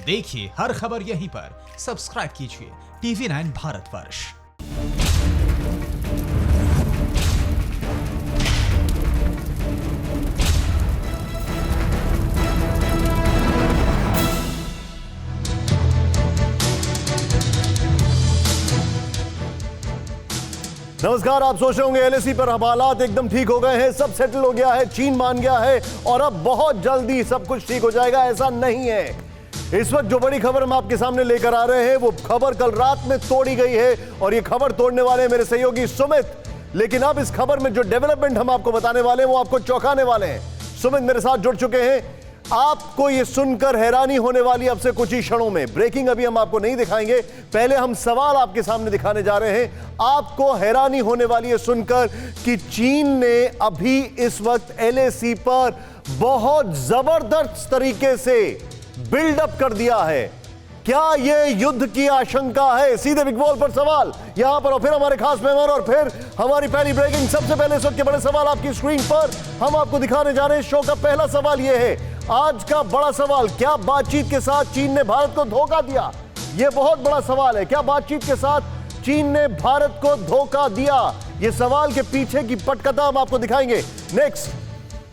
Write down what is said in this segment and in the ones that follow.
देखिए हर खबर यहीं पर। सब्सक्राइब कीजिए TV9 भारतवर्ष। नमस्कार। आप सोच रहे होंगे LAC पर हालात एकदम ठीक हो गए हैं, सब सेटल हो गया है, चीन मान गया है और अब बहुत जल्दी सब कुछ ठीक हो जाएगा। ऐसा नहीं है। इस वक्त जो बड़ी खबर हम आपके सामने लेकर आ रहे हैं वो खबर कल रात में तोड़ी गई है और ये खबर तोड़ने वाले हैं मेरे सहयोगी सुमित। लेकिन अब इस खबर में जो डेवलपमेंट हम आपको बताने वाले हैं वो आपको चौंकाने वाले हैं। सुमित मेरे साथ जुड़ चुके हैं। आपको ये सुनकर हैरानी होने वाली अब से कुछ ही क्षणों में। ब्रेकिंग अभी हम आपको नहीं दिखाएंगे, पहले हम सवाल आपके सामने दिखाने जा रहे हैं। आपको हैरानी होने वाली है सुनकर कि चीन ने अभी इस वक्त LAC पर बहुत जबरदस्त तरीके से बिल्डअप कर दिया है। क्या यह युद्ध की आशंका है? सीधे बिग बॉल पर सवाल यहां पर, और फिर हमारे खास मेहमान, और फिर हमारी पहली ब्रेकिंग। सबसे पहले इस वक्त के बड़े सवाल आपकी स्क्रीन पर हम आपको दिखाने जा रहे हैं। शो का पहला सवाल यह है, आज का बड़ा सवाल, क्या बातचीत के साथ चीन ने भारत को धोखा दिया? यह बहुत बड़ा सवाल है। क्या बातचीत के साथ चीन ने भारत को धोखा दिया? यह सवाल के पीछे की पटकथा हम आपको दिखाएंगे। नेक्स्ट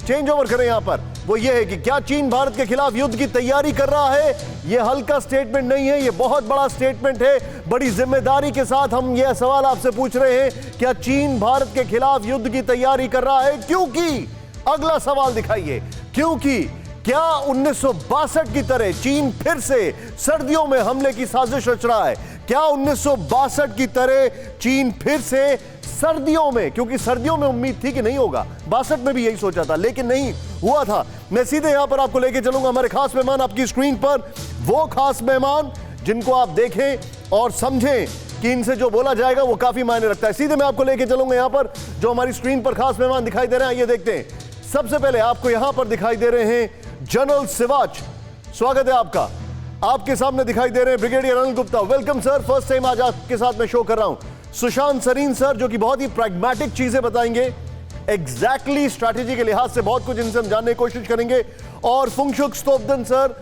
चेंज ओवर करें यहां पर, वो ये है कि क्या चीन भारत के खिलाफ युद्ध की तैयारी कर रहा है? यह हल्का स्टेटमेंट नहीं है, यह बहुत बड़ा स्टेटमेंट है। बड़ी जिम्मेदारी के साथ हम यह सवाल आपसे पूछ रहे हैं, क्या चीन भारत के खिलाफ युद्ध की तैयारी कर रहा है? क्योंकि अगला सवाल दिखाइए, क्योंकि क्या 1962 की तरह चीन फिर से सर्दियों में हमले की साजिश रच रहा है? क्या 1962 की तरह चीन फिर से सर्दियों में, क्योंकि सर्दियों में उम्मीद थी कि नहीं होगा, 62 में भी यही सोचा था लेकिन नहीं हुआ था। मैं सीधे यहां पर आपको लेके चलूंगा हमारे खास मेहमान आपकी स्क्रीन पर, वो खास मेहमान जिनको आप देखें और समझें कि इनसे जो बोला जाएगा वो काफी मायने रखता है। सीधे मैं आपको लेके चलूंगा यहां पर जो हमारी स्क्रीन पर खास मेहमान दिखाई दे रहे हैं। ये देखते हैं। सबसे पहले आपको यहां पर दिखाई दे रहे हैं जनरल सिवाच, स्वागत है आपका। आपके सामने दिखाई दे रहे हैं brigadier Anil Gupta, welcome sir. First time आज आपके साथ मैं शो कर रहा हूं। सुशांत सरीन सर, जो कि बहुत ही प्रैग्मेटिक चीजें बताएंगे, एग्जैक्टली स्ट्रैटेजी के लिहाज से बहुत कुछ इनसे हम जानने की कोशिश करेंगे। और फुंगशुक स्तोब्दन सर,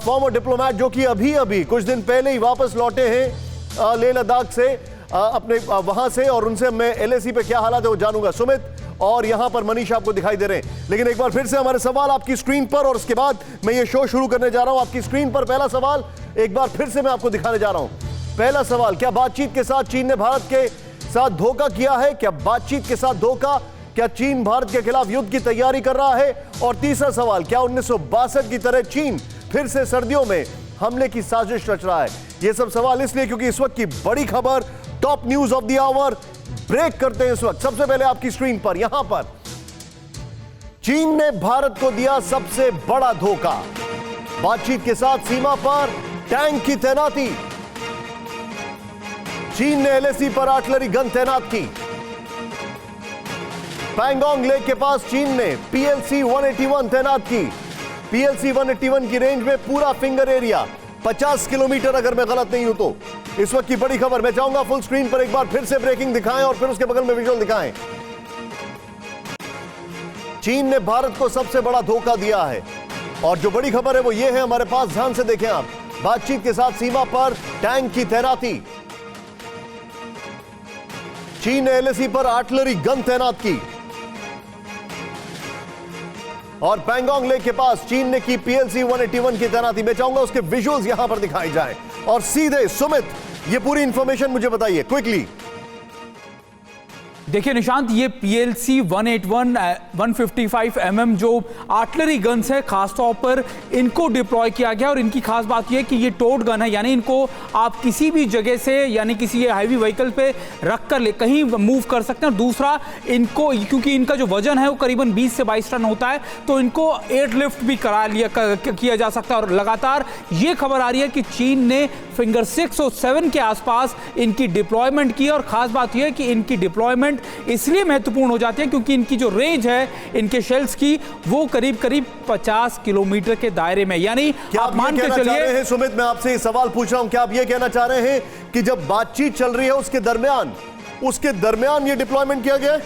फॉर्मर डिप्लोमैट, जो कि अभी अभी कुछ दिन पहले ही वापस लौटे हैं लेह लद्दाख से, अपने वहां से, और उनसे मैं LAC पे क्या हालात है वो जानूंगा। सुमित और यहां पर मनीष आपको दिखाई दे रहे हैं। लेकिन एक बार फिर से हमारे सवाल आपकी स्क्रीन पर, और उसके बाद मैं ये शो शुरू करने जा रहा हूं। आपकी स्क्रीन पर पहला सवाल एक बार फिर से मैं आपको दिखाने जा रहा हूं। पहला सवाल, क्या बातचीत के साथ चीन ने भारत के साथ धोखा किया है? क्या बातचीत के साथ धोखा? क्या चीन भारत के खिलाफ युद्ध की तैयारी कर रहा है? और तीसरा सवाल, क्या 1962 की तरह चीन फिर से सर्दियों में हमले की साजिश रच रहा है? ये सब सवाल इसलिए क्योंकि इस वक्त की बड़ी खबर, top news of the hour, break करते हैं इस वक्त। सबसे पहले आपकी स्क्रीन पर यहां पर, चीन ने भारत को दिया सबसे बड़ा धोखा। बातचीत के साथ सीमा पर टैंक की तैनाती। चीन ने LAC पर आर्टिलरी गन तैनात की। पैंगोंग लेक के पास चीन ने PLC 181 तैनात की। PLC 181 की रेंज में पूरा फिंगर एरिया 50 किलोमीटर, अगर मैं गलत नहीं हूं तो। इस वक्त की बड़ी खबर, मैं चाहूंगा फुल स्क्रीन पर एक बार फिर से ब्रेकिंग दिखाएं और फिर उसके बगल में विजुअल दिखाएं। चीन ने भारत को सबसे बड़ा धोखा दिया है और जो बड़ी खबर है वो ये है हमारे पास, ध्यान से देखें आप। बातचीत के साथ सीमा पर टैंक की तैनाती। चीन ने LAC पर आर्टिलरी गन तैनात की और पैंगोंग लेक के पास चीन ने की PLC 181 की तैनाती। मैं चाहूंगा उसके विजुअल्स यहां पर दिखाए जाएं। और सीधे सुमित, ये पूरी इंफॉर्मेशन मुझे बताइए क्विकली। देखिए निशांत, ये PLC 181 155 mm जो आर्टिलरी गन्स है, खासतौर पर इनको डिप्लॉय किया गया। और इनकी खास बात यह है कि ये टोड गन है, यानी इनको आप किसी भी जगह से, यानी किसी हैवी व्हीकल पे रख कर कहीं मूव कर सकते हैं। और दूसरा, इनको क्योंकि इनका जो वजन है वो करीबन 20 से 22 टन होता है, तो इनको एयरलिफ्ट भी किया जा सकता है। और लगातार ये खबर आ रही है कि चीन ने फिंगर 6 और 7 के आसपास इनकी डिप्लॉयमेंट की। और खास बात यह है कि इनकी डिप्लॉयमेंट इसलिए महत्वपूर्ण हो जाती है क्योंकि इनकी जो रेंज है इनके शेल्स की, वो करीब करीब 50 किलोमीटर के दायरे में। यानी आप मान के चलिए। सुमित, मैं आपसे सवाल पूछ रहा हूं, क्या आप ये कहना चाह रहे हैं कि जब बातचीत चल रही है उसके दरमियान ये डिप्लॉयमेंट किया गया है?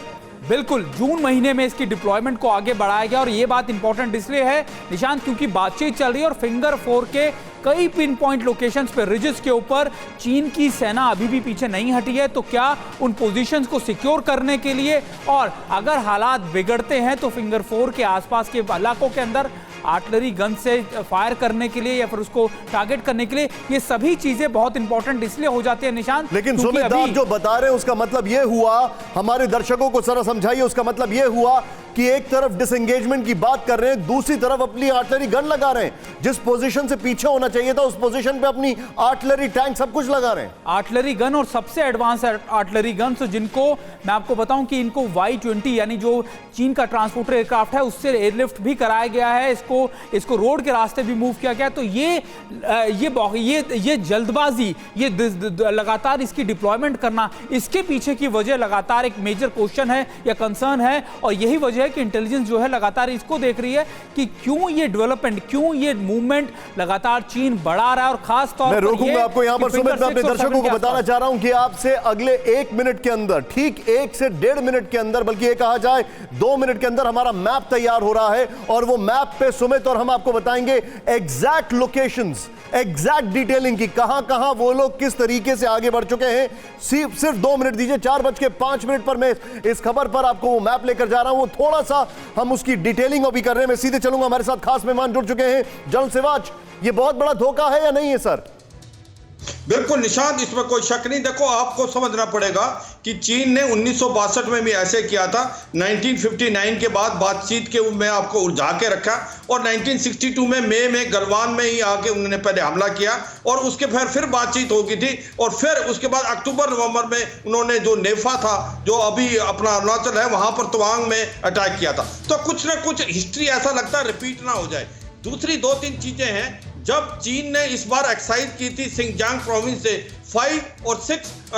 बिल्कुल, जून महीने में इसकी डिप्लॉयमेंट को आगे बढ़ाया गया। और ये बात इंपॉर्टेंट इसलिए है निशांत, क्योंकि बातचीत चल रही है और फिंगर 4 के कई पिन पॉइंट लोकेशंस पे, रिजेस के ऊपर चीन की सेना अभी भी पीछे नहीं हटी है। तो क्या उन पोजीशंस को सिक्योर करने के लिए, और अगर हालात बिगड़ते हैं तो फिंगर 4 के आसपास के इलाकों के अंदर आर्टिलरी गन से फायर करने के लिए या फिर उसको टारगेट करने के लिए, ये सभी चीजें बहुत इंपॉर्टेंट इसलिए हो जाती है निशांत। लेकिन सुमित, आप जो बता रहे हैं उसका मतलब यह हुआ, हमारे दर्शकों को जरा समझाइए, उसका मतलब यह हुआ कि एक तरफ डिसएंगेजमेंट की बात कर रहे हैं, दूसरी तरफ अपनी आर्टिलरी गन लगा रहे हैं। जिस पोजीशन से पीछे होना चाहिए था उस पोजीशन पे अपनी आर्टिलरी टैंक सब कुछ लगा रहे हैं। आर्टिलरी गन और सबसे एडवांस आर्टिलरी गन, जिनको मैं आपको बताऊं कि इनको Y-20 यानी जो चीन का ट्रांसपोर्टर एयरक्राफ्ट है उससे एयरलिफ्ट भी कराया गया है, इसको रोड के रास्ते भी मूव किया गया। तो ये जल्दबाजी, ये लगातार इसकी डिप्लॉयमेंट करना, इसके पीछे की वजह लगातार एक मेजर क्वेश्चन है या कंसर्न है। और यही वजह है कि इंटेलिजेंस जो है लगातार इसको देख रही है कि क्यों ये डेवलपमेंट, क्यों ये मूवमेंट लगातार चीन बढ़ा रहा है। और खास तौर पर मैं रोकूंगा आपको यहां पर सुमित, मैं अपने दर्शकों को बताना चाह रहा हूं कि आपसे अगले 1 मिनट के अंदर, ठीक 1 से 1.5 मिनट के अंदर, बल्कि ये कहा जाए 2 मिनट के अंदर हमारा मैप तैयार हो रहा है। और वो मैप पे सुमित और हम आपको बताएंगे एग्जैक्ट लोकेशंस, एग्जैक्ट डिटेलिंग की, कहां वो लोग किस तरीके से आगे बढ़ चुके हैं। सिर्फ 2 मिनट दीजिए, 4:05 पर मैं इस खबर पर आपको वो मैप लेकर जा रहा हूं। थोड़ा सा हम उसकी डिटेलिंग अभी कर रहे हैं। मैं सीधे चलूंगा, हमारे साथ खास मेहमान जुड़ चुके हैं। जनरल सिवाच, ये बहुत बड़ा धोखा है या नहीं है सर? बिल्कुल निशांत, इसमें कोई शक नहीं। देखो, आपको समझना पड़ेगा कि चीन ने 1962 में भी ऐसे किया था। 1959 के बाद बातचीत के में आपको उलझा के रखा, और 1962 में मई में गलवान में ही आके उन्होंने पहले हमला किया, और उसके फिर बातचीत हो गई थी। और फिर उसके बाद अक्टूबर नवंबर में उन्होंने जो नेफा था, जो अभी अपना अरुणाचल है, वहां पर तवांग में अटैक किया था। तो कुछ ना कुछ हिस्ट्री ऐसा लगता है रिपीट ना हो जाए। दूसरी 2-3 चीजें हैं। जब चीन ने इस बार एक्साइज की थी सिंगजांग प्रोविंस से 5 और 6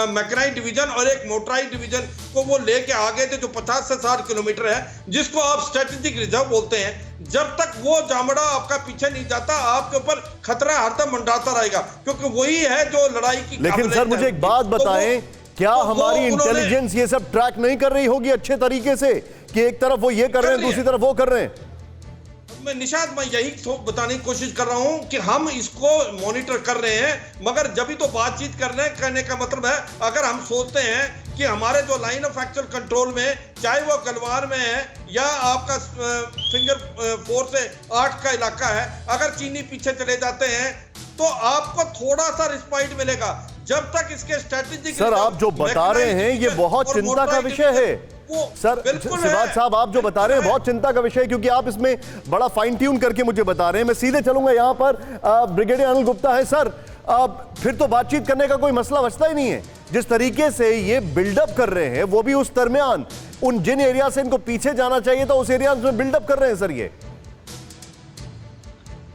मैकेनाइज्ड डिवीजन और एक मोटराइज्ड डिवीजन को वो लेके आ गए थे, जो 50 से 60 किलोमीटर है, जिसको आप स्ट्रेटेजिक रिजर्व बोलते हैं। जब तक वो जामड़ा आपका पीछे नहीं जाता, आपके ऊपर खतरा हरदम मंडराता रहेगा, क्योंकि वही है जो लड़ाई की। लेकिन सर मुझे एक बात बताएं, क्या हमारी इंटेलिजेंस ये सब ट्रैक नहीं कर रही होगी अच्छे तरीके से कि एक तरफ वो ये कर रहे हैं, दूसरी तरफ वो कर रहे हैं? निशांत, मैं यही बताने की कोशिश कर रहा हूं कि हम इसको मॉनिटर कर रहे हैं, मगर जब भी तो बातचीत करने का मतलब है, अगर हम सोचते हैं कि हमारे जो लाइन ऑफ एक्चुअल कंट्रोल में, चाहे वो गलवान में है या आपका फिंगर 4 से 8 का इलाका है, अगर चीनी पीछे चले जाते हैं तो आपको थोड़ा सा रिस्पाइट मिलेगा। जब तक इसके स्ट्रेटेजिक, सर आप जो बता रहे हैं ये बहुत चिंता का विषय है सर। सिवाच साहब, आप जो बता रहे हैं बहुत चिंता का विषय है, क्योंकि आप इसमें बड़ा फाइन ट्यून करके मुझे बता रहे हैं। मैं सीधे चलूंगा, यहां पर ब्रिगेडियर अनिल गुप्ता है। सर, फिर तो बातचीत करने का कोई मसला बचता ही नहीं है। जिस तरीके से ये बिल्डअप कर रहे हैं, वो भी उस दरमियान उन जिन एरिया से इनको पीछे जाना चाहिए था उस एरिया में बिल्डअप कर रहे हैं। सर, ये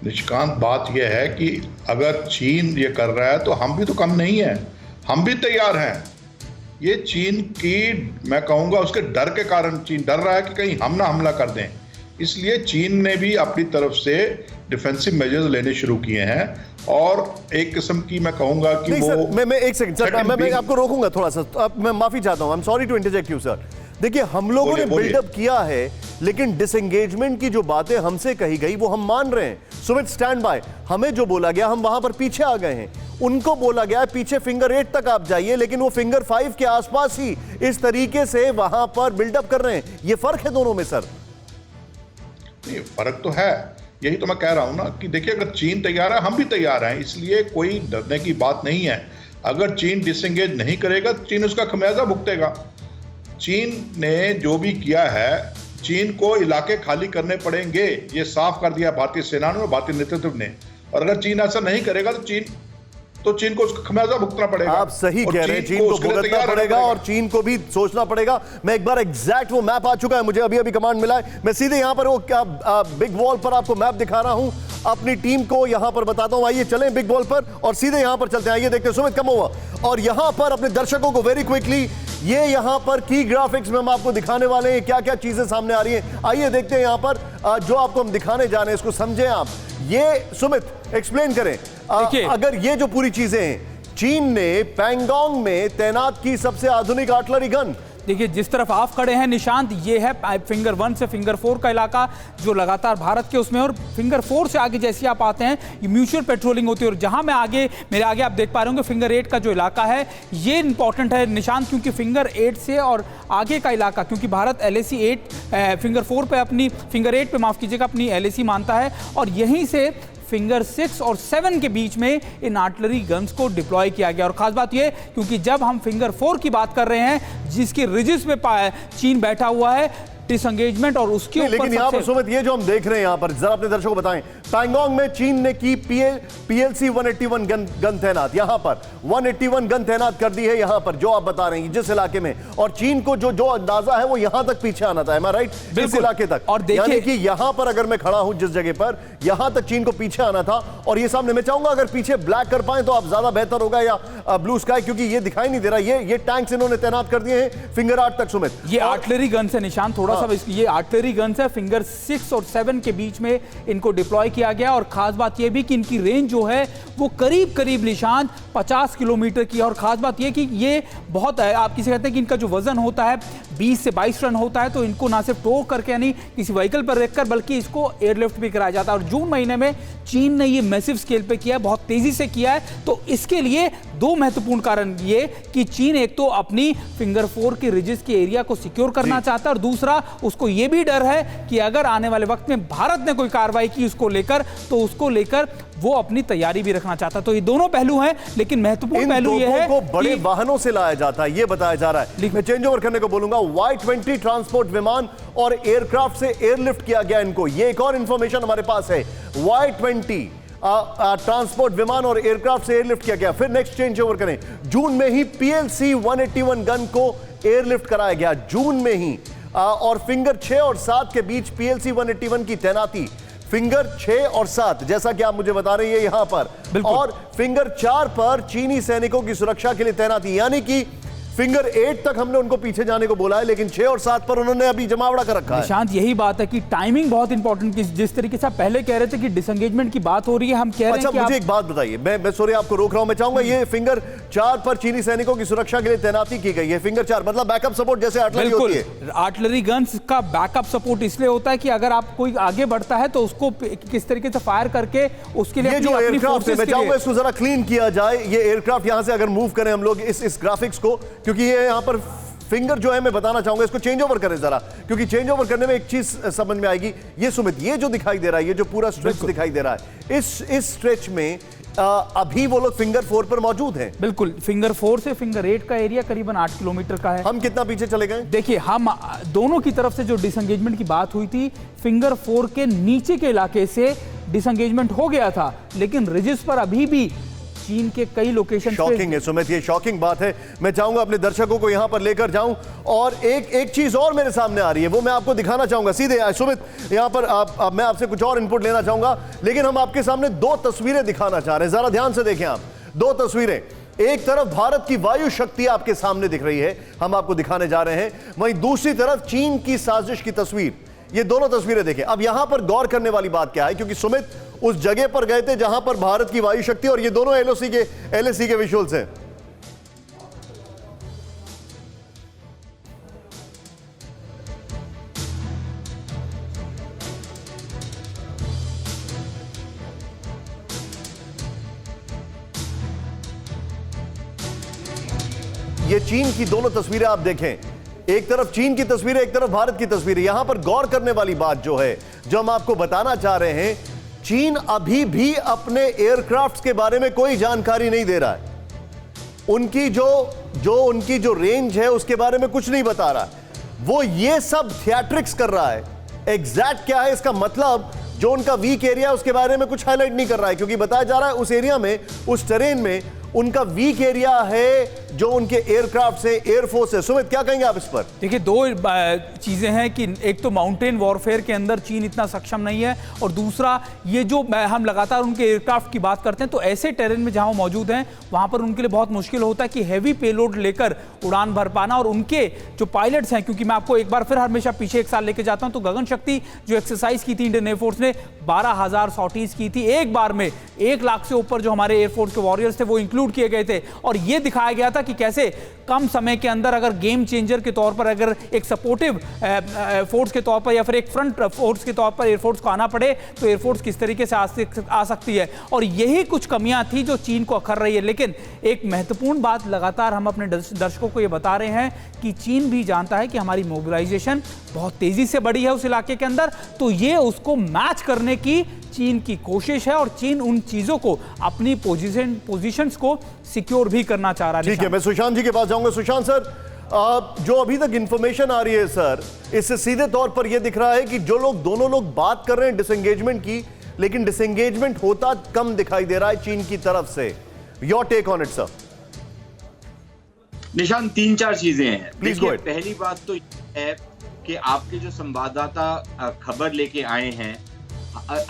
निष्कांत बात यह है कि अगर चीन ये कर रहा है तो हम भी तो कम नहीं है, हम भी तैयार हैं। ये चीन की, मैं कहूँगा उसके डर के कारण चीन डर रहा है कि कहीं हम ना हमला कर दें, इसलिए चीन ने भी अपनी तरफ से डिफेंसिव मेजर्स लेने शुरू किए हैं। और एक किस्म की मैं कहूँगा कि वो सर, मैं एक सेकंड सर, मैं आपको रोकूंगा थोड़ा सा। मैं माफी चाहता हूँ, I am sorry to interject you sir. देखिए, हम लोगों ने बिल्डअप किया है, लेकिन डिसएंगेजमेंट की जो बातें हमसे कही गई वो हम मान रहे हैं। Sumit, stand by. हमें जो बोला गया, हम वहां पर पीछे आ गए हैं। उनको बोला गया पीछे फिंगर 8 तक आप जाइए, लेकिन वो फिंगर 5 के आसपास ही इस तरीके से वहां पर बिल्डअप कर रहे हैं। ये फर्क है दोनों में सर? नहीं, फर्क तो है। यही तो मैं कह रहा हूं ना कि देखिए, अगर चीन तैयार है, हम भी तैयार हैं, इसलिए कोई डरने की बात नहीं है। अगर चीन डिसएंगेज नहीं करेगा तो चीन उसका खमियाजा भुगतेगा। चीन ने जो भी किया है, चीन को इलाके खाली करने पड़ेंगे, ये साफ कर दिया भारतीय सेना ने और भारतीय नेतृत्व ने। और अगर चीन ऐसा नहीं करेगा तो चीन को उसका खमियाजा भुगतना पड़ेगा। आप सही कह रहे हैं, चीन को भुगतना पड़ेगा और चीन को भी सोचना पड़ेगा। मैं एक बार एग्जैक्ट वो मैप आ चुका है, मुझे अभी कमांड मिला है। मैं सीधे यहां पर वो बिग वॉल पर आपको मैप दिखा रहा हूं, अपनी टीम को यहां पर बताता हूं। आइए चलें बिग वॉल पर और सीधे यहां पर चलते हैं। आइए देखते हैं, सुमित कम हुआ। और यहां पर अपने दर्शकों को वेरी क्विकली ये यहां पर की ग्राफिक्स में हम आपको दिखाने वाले हैं, क्या क्या चीजें सामने आ रही हैं। आइए देखते हैं यहां पर जो आपको हम दिखाने जा रहे हैं, इसको समझें आप। ये सुमित एक्सप्लेन करें, अगर ये जो पूरी चीजें हैं, चीन ने पैंगोंग में तैनात की सबसे आधुनिक आर्टिलरी गन, देखिए जिस तरफ आप खड़े हैं निशांत, ये है फिंगर 1 से फिंगर 4 का इलाका जो लगातार भारत के उसमें, और फिंगर 4 से आगे जैसे आप आते हैं ये म्यूचुअल पेट्रोलिंग होती है। और जहां मैं आगे, मेरे आगे आप देख पा रहे होंगे फिंगर 8 का जो इलाका है ये इंपॉर्टेंट है निशांत, क्योंकि फिंगर 8 से और आगे का इलाका, क्योंकि भारत LAC 8 फिंगर 4 पे अपनी, फिंगर 8 पे माफ कीजिएगा, अपनी LAC मानता है, और यहीं से फिंगर 6 और 7 के बीच में इन आर्टिलरी गन्स को डिप्लॉय किया गया। और खास बात यह, क्योंकि जब हम फिंगर 4 की बात कर रहे हैं जिसके रिजिस पे चीन बैठा हुआ है, डिसएंगेजमेंट और उसके ऊपर, लेकिन यहाँ पर सुमित ये जो हम देख रहे हैं यहाँ पर, जरा अपने दर्शकों को बताएं, पैंगोंग में चीन ने की PLC 181 गन तैनात, यहाँ पर 181 गन तैनात कर दी है यहाँ पर, जो आप बता रहे हैं जिस इलाके में, और चीन को जो अंदाजा है वो यहाँ तक पीछे आना था, राइट, इस इलाके तक। और देखिए कि यहाँ पर अगर मैं खड़ा हूं जिस जगह पर, यहाँ तक चीन को पीछे आना था, और ये सामने, मैं चाहूंगा अगर पीछे ब्लैक कर पाए तो आप ज्यादा बेहतर होगा, या ब्लू स्काई, क्योंकि ये दिखाई नहीं दे रहा। ये टैंक्स इन्होंने तैनात कर दिए हैं फिंगर 8 तक सुमित। ये आर्टिलरी गन से निशान, थोड़ा सा ये आर्टिलरी गन है, फिंगर 6 और 7 के बीच में इनको डिप्लॉय किया गया। और खास बात यह भी कि इनकी रेंज जो है वो करीब करीब निशान 50 किलोमीटर की है। और खास बात यह कि ये बहुत है, आप किसी कहते हैं कि इनका जो वजन होता है 20 से 22 टन होता है, तो इनको ना सिर्फ टो करके यानी किसी व्हीकल पर रखकर, बल्कि इसको एयरलिफ्ट भी कराया जाता है। और जून महीने में चीन ने ये मैसिव स्केल पे किया है, बहुत तेजी से किया है। तो इसके लिए दो महत्वपूर्ण कारण ये कि चीन एक तो अपनी फिंगर 4 के रिजिस के एरिया को सिक्योर करना चाहता है, और दूसरा उसको ये भी डर है कि अगर आने वाले वक्त में भारत ने कोई कार्रवाई की उसको लेकर, तो उसको लेकर वो अपनी तैयारी भी रखना चाहता है। तो ये दोनों पहलू हैं, लेकिन महत्वपूर्ण पहलू ये है को बड़े वाहनों से लाया जाता है, ये बताया जा रहा है। मैं चेंज ओवर करने को बोलूंगा, Y-20 ट्रांसपोर्ट विमान और एयरक्राफ्ट से एयरलिफ्ट किया गया इनको। ये एक और इंफॉर्मेशन हमारे पास है, Y-20 ट्रांसपोर्ट विमान और एयरक्राफ्ट से एयरलिफ्ट किया गया। फिर नेक्स्ट चेंज ओवर करें, जून में ही PLC 181 गन को एयरलिफ्ट कराया गया, जून में ही। और फिंगर 6 और 7 के बीच PLC 181 की तैनाती, फिंगर 6 और 7 जैसा कि आप मुझे बता रहे हैं यहां पर, और फिंगर 4 पर चीनी सैनिकों की सुरक्षा के लिए तैनाती, यानी कि फिंगर 8 तक हमने उनको पीछे जाने को बोला है, लेकिन 6 और 7 पर उन्होंने अभी जमावड़ा कर रखा है। निशांत, यही बात है कि टाइमिंग बहुत इंपॉर्टेंट, जिस तरीके से आप पहले कह रहे थे कि डिसएंगेजमेंट की बात हो रही है, हम कह रहे हैं कि मुझे एक बात बताइए, मैं सॉरी आपको रोक रहा हूं, मैं चाहूंगा ये फिंगर 4 पर चीनी सैनिकों की सुरक्षा के लिए तैनाती की गई है। फिंगर 4 मतलब बैकअप सपोर्ट, जैसे आर्टिलरी होती है। आर्टिलरी गन्स का बैकअप सपोर्ट इसलिए होता है कि अगर आप कोई आगे बढ़ता है तो उसको किस तरीके से फायर करके उसके लिए जो एयरक्राफ्ट है, मैं चाहूंगा इसको जरा क्लीन किया जाए। ये एयरक्राफ्ट यहां से अगर मूव करें हम लोग इस ग्राफिक्स को, क्योंकि ये यहां पर फिंगर जो है, मैं बताना चाहूंगा इसको चेंज ओवर करें जरा, क्योंकि चेंज ओवर करने में एक चीज समझ में आएगी। ये सुमित, ये जो दिखाई दे रहा है, ये जो पूरा स्ट्रेच दिखाई दे रहा है, इस स्ट्रेच में अभी वो लोग फिंगर 4 पर मौजूद हैं। बिल्कुल, फिंगर 4 से फिंगर 8 का एरिया करीबन 8 किलोमीटर का है। हम कितना पीछे चले गए? देखिए, हम दोनों की तरफ से जो डिसएंगेजमेंट की बात हुई थी, फिंगर 4 के नीचे के इलाके से डिसएंगेजमेंट हो गया था, लेकिन रिजिस पर अभी भी चीन के कई लोकेशन। शॉकिंग है सुमित, ये शॉकिंग बात है। मैं चाहूंगा अपने दर्शकों को यहां पर लेकर जाऊं, और एक चीज और मेरे सामने आ रही है, वो मैं आपको दिखाना चाहूंगा सीधे। सुमित, यहां पर मैं आपसे कुछ और इनपुट लेना चाहूंगा, लेकिन हम आपके सामने दो तस्वीरें दिखाना चाह रहे हैं, जरा ध्यान से देखें आप। दो तस्वीरें, एक तरफ भारत की वायु शक्ति आपके सामने दिख रही है, हम आपको दिखाने जा रहे हैं, वहीं दूसरी तरफ चीन की साजिश की तस्वीर। ये दोनों तस्वीरें देखें। अब यहां पर गौर करने वाली बात क्या है, क्योंकि सुमित उस जगह पर गए थे जहां पर भारत की वायु शक्ति, और ये दोनों LAC के विजुअल्स हैं। ये चीन की दोनों तस्वीरें आप देखें, एक तरफ चीन की तस्वीर है, एक तरफ भारत की तस्वीर है। यहां पर गौर करने वाली बात जो है, जो हम आपको बताना चाह रहे हैं, चीन अभी भी अपने एयरक्राफ्ट्स के बारे में कोई जानकारी नहीं दे रहा है। उनकी जो रेंज है उसके बारे में कुछ नहीं बता रहा है। वो ये सब थिएट्रिक्स कर रहा है। एग्जैक्ट क्या है इसका मतलब, जो उनका वीक एरिया उसके बारे में कुछ हाईलाइट नहीं कर रहा है, क्योंकि बताया जा रहा है उस एरिया में, उस टेरेन में उनका वीक एरिया है जो उनके एयरक्राफ्ट से, एयरफोर्स है। सुमित, क्या कहेंगे आप इस पर? देखिए, दो चीजें हैं कि एक तो माउंटेन वॉरफेयर के अंदर चीन इतना सक्षम नहीं है, और दूसरा ये जो हम लगातार उनके एयरक्राफ्ट की बात करते हैं, तो ऐसे टेरेन में जहां वो मौजूद हैं वहां पर उनके लिए बहुत मुश्किल होता है कि हैवी पेलोड लेकर उड़ान भर पाना। और उनके जो पायलट्स हैं, क्योंकि मैं आपको एक बार फिर हमेशा पीछे एक साल लेके जाता हूं, तो गगन शक्ति जो एक्सरसाइज की थी इंडियन एयरफोर्स ने, 12,000 सॉर्टीज की थी, एक बार में 1 लाख से ऊपर जो हमारे एयरफोर्स के वॉरियर्स थे वो इंक्लूड किए गए थे। और ये दिखाया गया था था कि कैसे कम समय के अंदर अगर गेम चेंजर के तौर पर, अगर एक सपोर्टिव फोर्स के तौर पर या फिर एक फ्रंट फोर्स के तौर पर एयरफोर्स को आना पड़े तो एयरफोर्स किस तरीके से आ सकती है। और यही कुछ कमियां थी जो चीन को अखर रही है। लेकिन एक महत्वपूर्ण बात लगातार हम अपने दर्शकों को ये बता रहे हैं कि चीन भी जानता है कि हमारी मोबिलाइजेशन बहुत तेजी से बढ़ी है उस इलाके के अंदर, तो ये उसको मैच करने की चीन की कोशिश है और चीन उन चीजों को, अपनी पोजीशंस को सिक्योर भी करना चाह रहा है। ठीक है, मैं सुशांत जी के पास जाऊंगा। सुशांत सर, जो अभी तक इंफॉर्मेशन आ रही है सर, इससे सीधे तौर पर यह दिख रहा है कि दोनों लोग बात कर रहे हैं डिसएंगेजमेंट की, लेकिन डिसएंगेजमेंट होता कम दिखाई दे रहा है चीन की तरफ से। Your take on it sir. निशान, 3-4 चीजें हैं। Please go ahead. पहली बात तो है कि आपके जो संवाददाता खबर लेके आए हैं,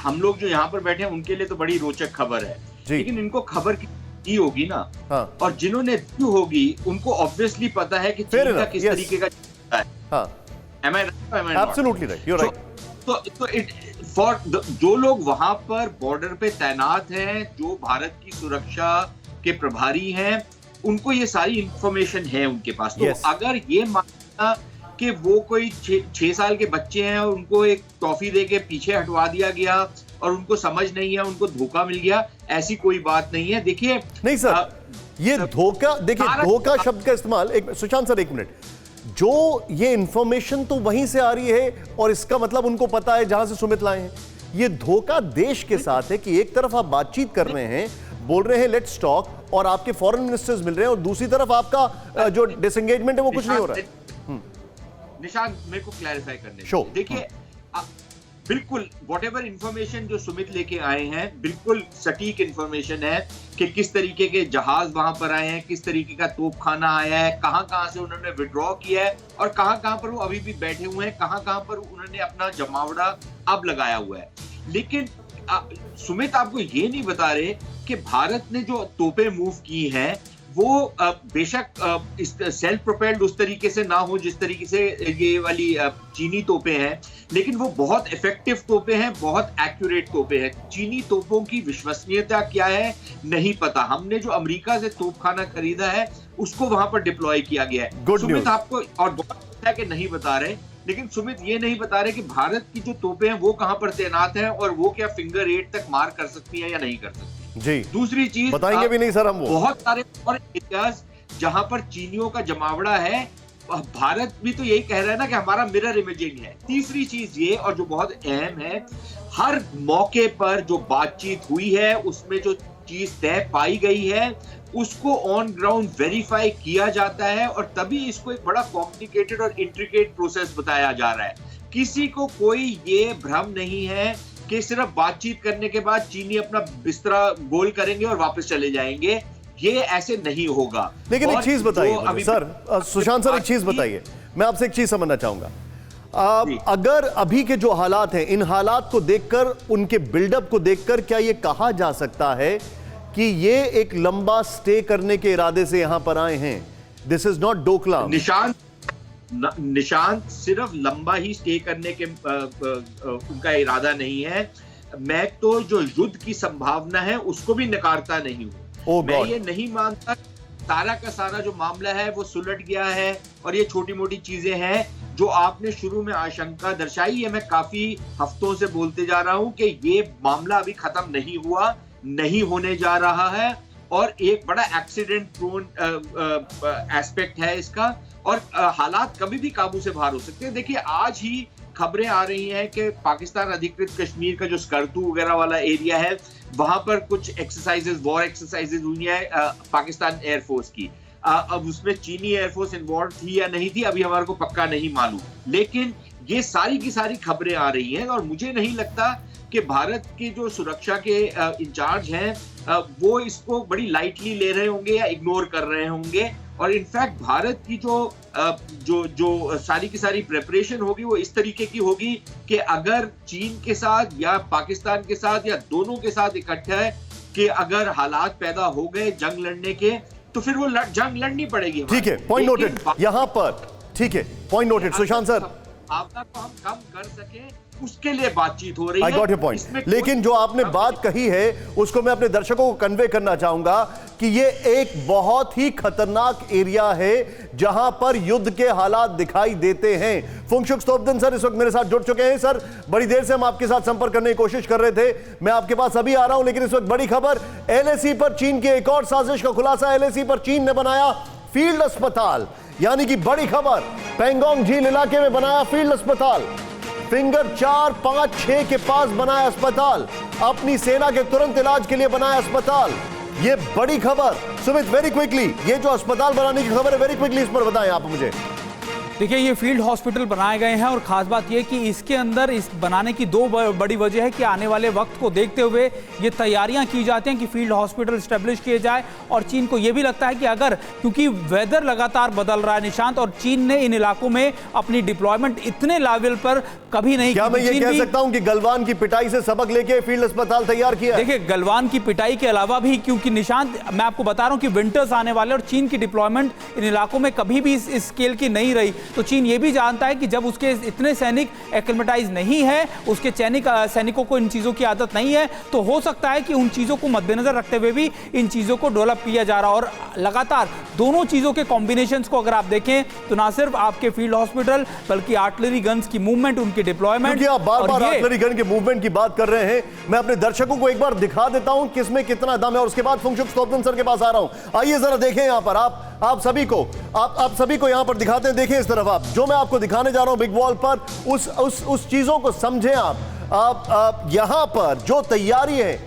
हम लोग जो यहाँ पर बैठे हैं उनके लिए तो बड़ी रोचक खबर है, लेकिन इनको खबर की होगी ना। हाँ। और जिन्होंने दी होगी उनको ऑब्वियसली पता है कि चीन का किस तरीके का है। हाँ। Am I right? Absolutely right. You're right. तो जो लोग वहां पर बॉर्डर पे तैनात हैं, जो भारत की सुरक्षा के प्रभारी हैं, उनको ये सारी इंफॉर्मेशन है उनके पास। तो अगर ये मानना कि वो कोई 6 साल के बच्चे हैं और उनको एक टॉफी देके पीछे हटवा दिया गया और उनको समझ नहीं है, उनको धोखा मिल गया, ऐसी कोई बात नहीं है। देखिए, नहीं सर, ये धोखा, देखिए धोखा शब्द का इस्तेमाल, एक सुशांत सर 1 मिनट, जो ये इंफॉर्मेशन तो वहीं से आ रही है और इसका मतलब उनको पता है जहां से सुमित लाए हैं। ये धोखा देश के साथ है कि एक तरफ आप बातचीत कर रहे हैं, बोल रहे हैं लेट्स टॉक, और आपके फॉरेन मिनिस्टर्स मिल रहे हैं, और दूसरी तरफ आपका जो डिसएंगेजमेंट है वो कुछ नहीं हो रहा है। निशान, मेरे को क्लैरिफाई करने दीजिए। देखिए, बिल्कुल व्हाटएवर इंफॉर्मेशन जो सुमित लेके आए हैं, बिल्कुल सटीक इंफॉर्मेशन है कि किस तरीके के जहाज वहां पर आए हैं, किस तरीके का तोपखाना आया है, कहां से उन्होंने विड्रॉ किया है और कहां पर वो अभी भी बैठे हुए हैं, कहां पर उन्होंने अपना जमावड़ा अब लगाया हुआ है। लेकिन सुमित आपको ये नहीं बता रहे कि भारत ने जो तोपें मूव की हैं वो बेशक सेल्फ प्रोपेल्ड उस तरीके से ना हो जिस तरीके से ये वाली चीनी तोपें हैं, लेकिन वो बहुत इफेक्टिव तोपें हैं, बहुत एक्यूरेट तोपें हैं। चीनी तोपों की विश्वसनीयता क्या है नहीं पता। हमने जो अमेरिका से तोपखाना खरीदा है उसको वहां पर डिप्लॉय किया गया है। सुमित आपको और बहुत अच्छा है कि नहीं बता रहे, लेकिन सुमित ये नहीं बता रहे कि भारत की जो तोपें हैं वो कहां पर तैनात हैं और वो क्या फिंगर 8 तक मार कर सकती है या नहीं कर सकती। जी, दूसरी चीज बताएंगे भी नहीं सर हम, वो बहुत सारे और एरियाज जहां पर चीनियों का जमावड़ा है, भारत भी तो यही कह रहा है ना कि हमारा मिरर इमेजिंग है। तीसरी चीज ये, और जो बहुत अहम है, हर मौके पर जो बातचीत हुई है उसमें जो चीज तय पाई गई है उसको ऑन ग्राउंड वेरीफाई किया जाता है और तभी इसको एक बड़ा कॉम्प्लिकेटेड और इंट्रिकेट प्रोसेस बताया जा रहा है। किसी को कोई ये भ्रम नहीं है कि सिर्फ बातचीत करने के बाद चीनी अपना बिस्तरा गोल करेंगे और वापस चले जाएंगे, ये ऐसे नहीं होगा। लेकिन एक चीज बताइए सर, सुशांत सर, एक चीज बताइए, मैं आपसे एक चीज समझना चाहूंगा। अगर अभी के जो हालात हैं, इन हालात को देखकर, उनके बिल्डअप को देखकर, क्या ये कहा जा सकता है कि ये एक लंबा स्टे करने के इरादे से यहां पर आए हैं? This is not Doklam. Nishant सिर्फ लंबा ही स्टे करने के उनका इरादा नहीं है। मैं तो जो युद्ध की संभावना है उसको भी नकारता नहीं हूं। मैं ये नहीं मानता सारा का सारा जो मामला है वो सुलट गया है और ये छोटी मोटी चीजें हैं जो आपने शुरू में आशंका दर्शाई है। मैं काफी हफ्तों से बोलते जा रहा हूं कि ये मामला अभी खत्म नहीं हुआ, नहीं होने जा रहा है और एक बड़ा एक्सीडेंट प्रोन एस्पेक्ट है इसका, और हालात कभी भी काबू से बाहर हो सकते हैं। देखिए, आज ही खबरें आ रही हैं कि पाकिस्तान अधिकृत कश्मीर का जो स्कर्दू वगैरह वाला एरिया है वहां पर कुछ एक्सरसाइजेस, वॉर एक्सरसाइजेस हुई है पाकिस्तान एयरफोर्स की। अब उसमें चीनी एयरफोर्स इन्वॉल्व थी या नहीं थी अभी हमारे को पक्का नहीं मालूम, लेकिन ये सारी की सारी खबरें आ रही हैं और मुझे नहीं लगता कि भारत के जो सुरक्षा के इंचार्ज हैं वो इसको बड़ी लाइटली ले रहे होंगे या इग्नोर कर रहे होंगे। और इनफैक्ट भारत की जो सारी की सारी प्रिपरेशन होगी वो इस तरीके की होगी कि अगर चीन के साथ या पाकिस्तान के साथ या दोनों के साथ इकट्ठा है कि अगर हालात पैदा हो गए जंग लड़ने के तो फिर वो जंग लड़नी पड़ेगी। ठीक है, पॉइंट नोटेड यहां पर। ठीक है, पॉइंट नोटेड। सुशांत सर, आपदा को हम कम कर सके उसके लिए बातचीत हो रही है। I got your point. लेकिन जो आपने बात कही है उसको मैं अपने दर्शकों को कन्वे करना चाहूंगा कि ये एक बहुत ही खतरनाक एरिया है जहां पर युद्ध के हालात दिखाई देते हैं। फुंगशुक स्तोब्दन सर इस वक्त मेरे साथ जुड़ चुके हैं। सर, बड़ी देर से हम आपके साथ संपर्क करने की कोशिश कर रहे थे, मैं आपके पास अभी आ रहा हूं, लेकिन इस वक्त बड़ी खबर, एलएसी पर चीन की एक और साजिश का खुलासा। एलएसी पर चीन ने बनाया फील्ड अस्पताल, यानी कि बड़ी खबर, पैंगोंग झील इलाके में बनाया फील्ड अस्पताल। फिंगर 4, 5, 6 के पास बनाया अस्पताल, अपनी सेना के तुरंत इलाज के लिए बनाया अस्पताल। ये बड़ी खबर। सुमित, वेरी क्विकली, ये जो अस्पताल बनाने की खबर है, वेरी क्विकली इस पर बताएं आप मुझे। देखिए, ये फील्ड हॉस्पिटल बनाए गए हैं और खास बात यह कि इसके अंदर इस बनाने की दो बड़ी वजह है कि आने वाले वक्त को देखते हुए ये तैयारियां की जाती हैं कि फील्ड हॉस्पिटल स्टैब्लिश किए जाए। और चीन को यह भी लगता है कि अगर, क्योंकि वेदर लगातार बदल रहा है निशांत, और चीन ने इन इलाकों में अपनी डिप्लॉयमेंट इतने लेवल पर कभी नहीं क्या मैं ये कह सकता हूं कि गलवान की पिटाई से सबक लेके फील्ड अस्पताल तैयार किया? देखिए, गलवान की पिटाई के अलावा भी, क्योंकि निशांत मैं आपको बता रहा हूं कि विंटर्स आने वाले और चीन की डिप्लॉयमेंट इन इलाकों में कभी भी इस स्केल की नहीं रही, तो चीन ये भी जानता है कि जब उसके इतने सैनिक एक्लेमेटाइज नहीं है, उसके सैनिकों को इन चीजों की आदत नहीं है, तो हो सकता है कि उन चीजों को मद्देनजर रखते हुए भी इन चीजों को डेवलप किया जा रहा है। और लगातार दोनों चीजों के कॉम्बिनेशंस को अगर आप देखें तो ना सिर्फ आपके फील्ड हॉस्पिटल बल्कि आर्टिलरी गन्स की मूवमेंट, उनकी डिप्लॉयमेंट, आप बार-बार आर्टिलरी गन के मूवमेंट की बात कर रहे हैं, मैं अपने दर्शकों को एक बार दिखा देता हूं किसमें कितना दम है और उसके बाद फुंगशुक स्तोब्दन सर के पास आ रहा हूं। आइए जरा देखें यहां पर, आप सभी को यहां पर दिखाते हैं। देखें इस तरफ, आप जो मैं आपको दिखाने जा रहा हूं बिग वॉल पर, उस चीजों को समझें आप यहां पर जो तैयारी है,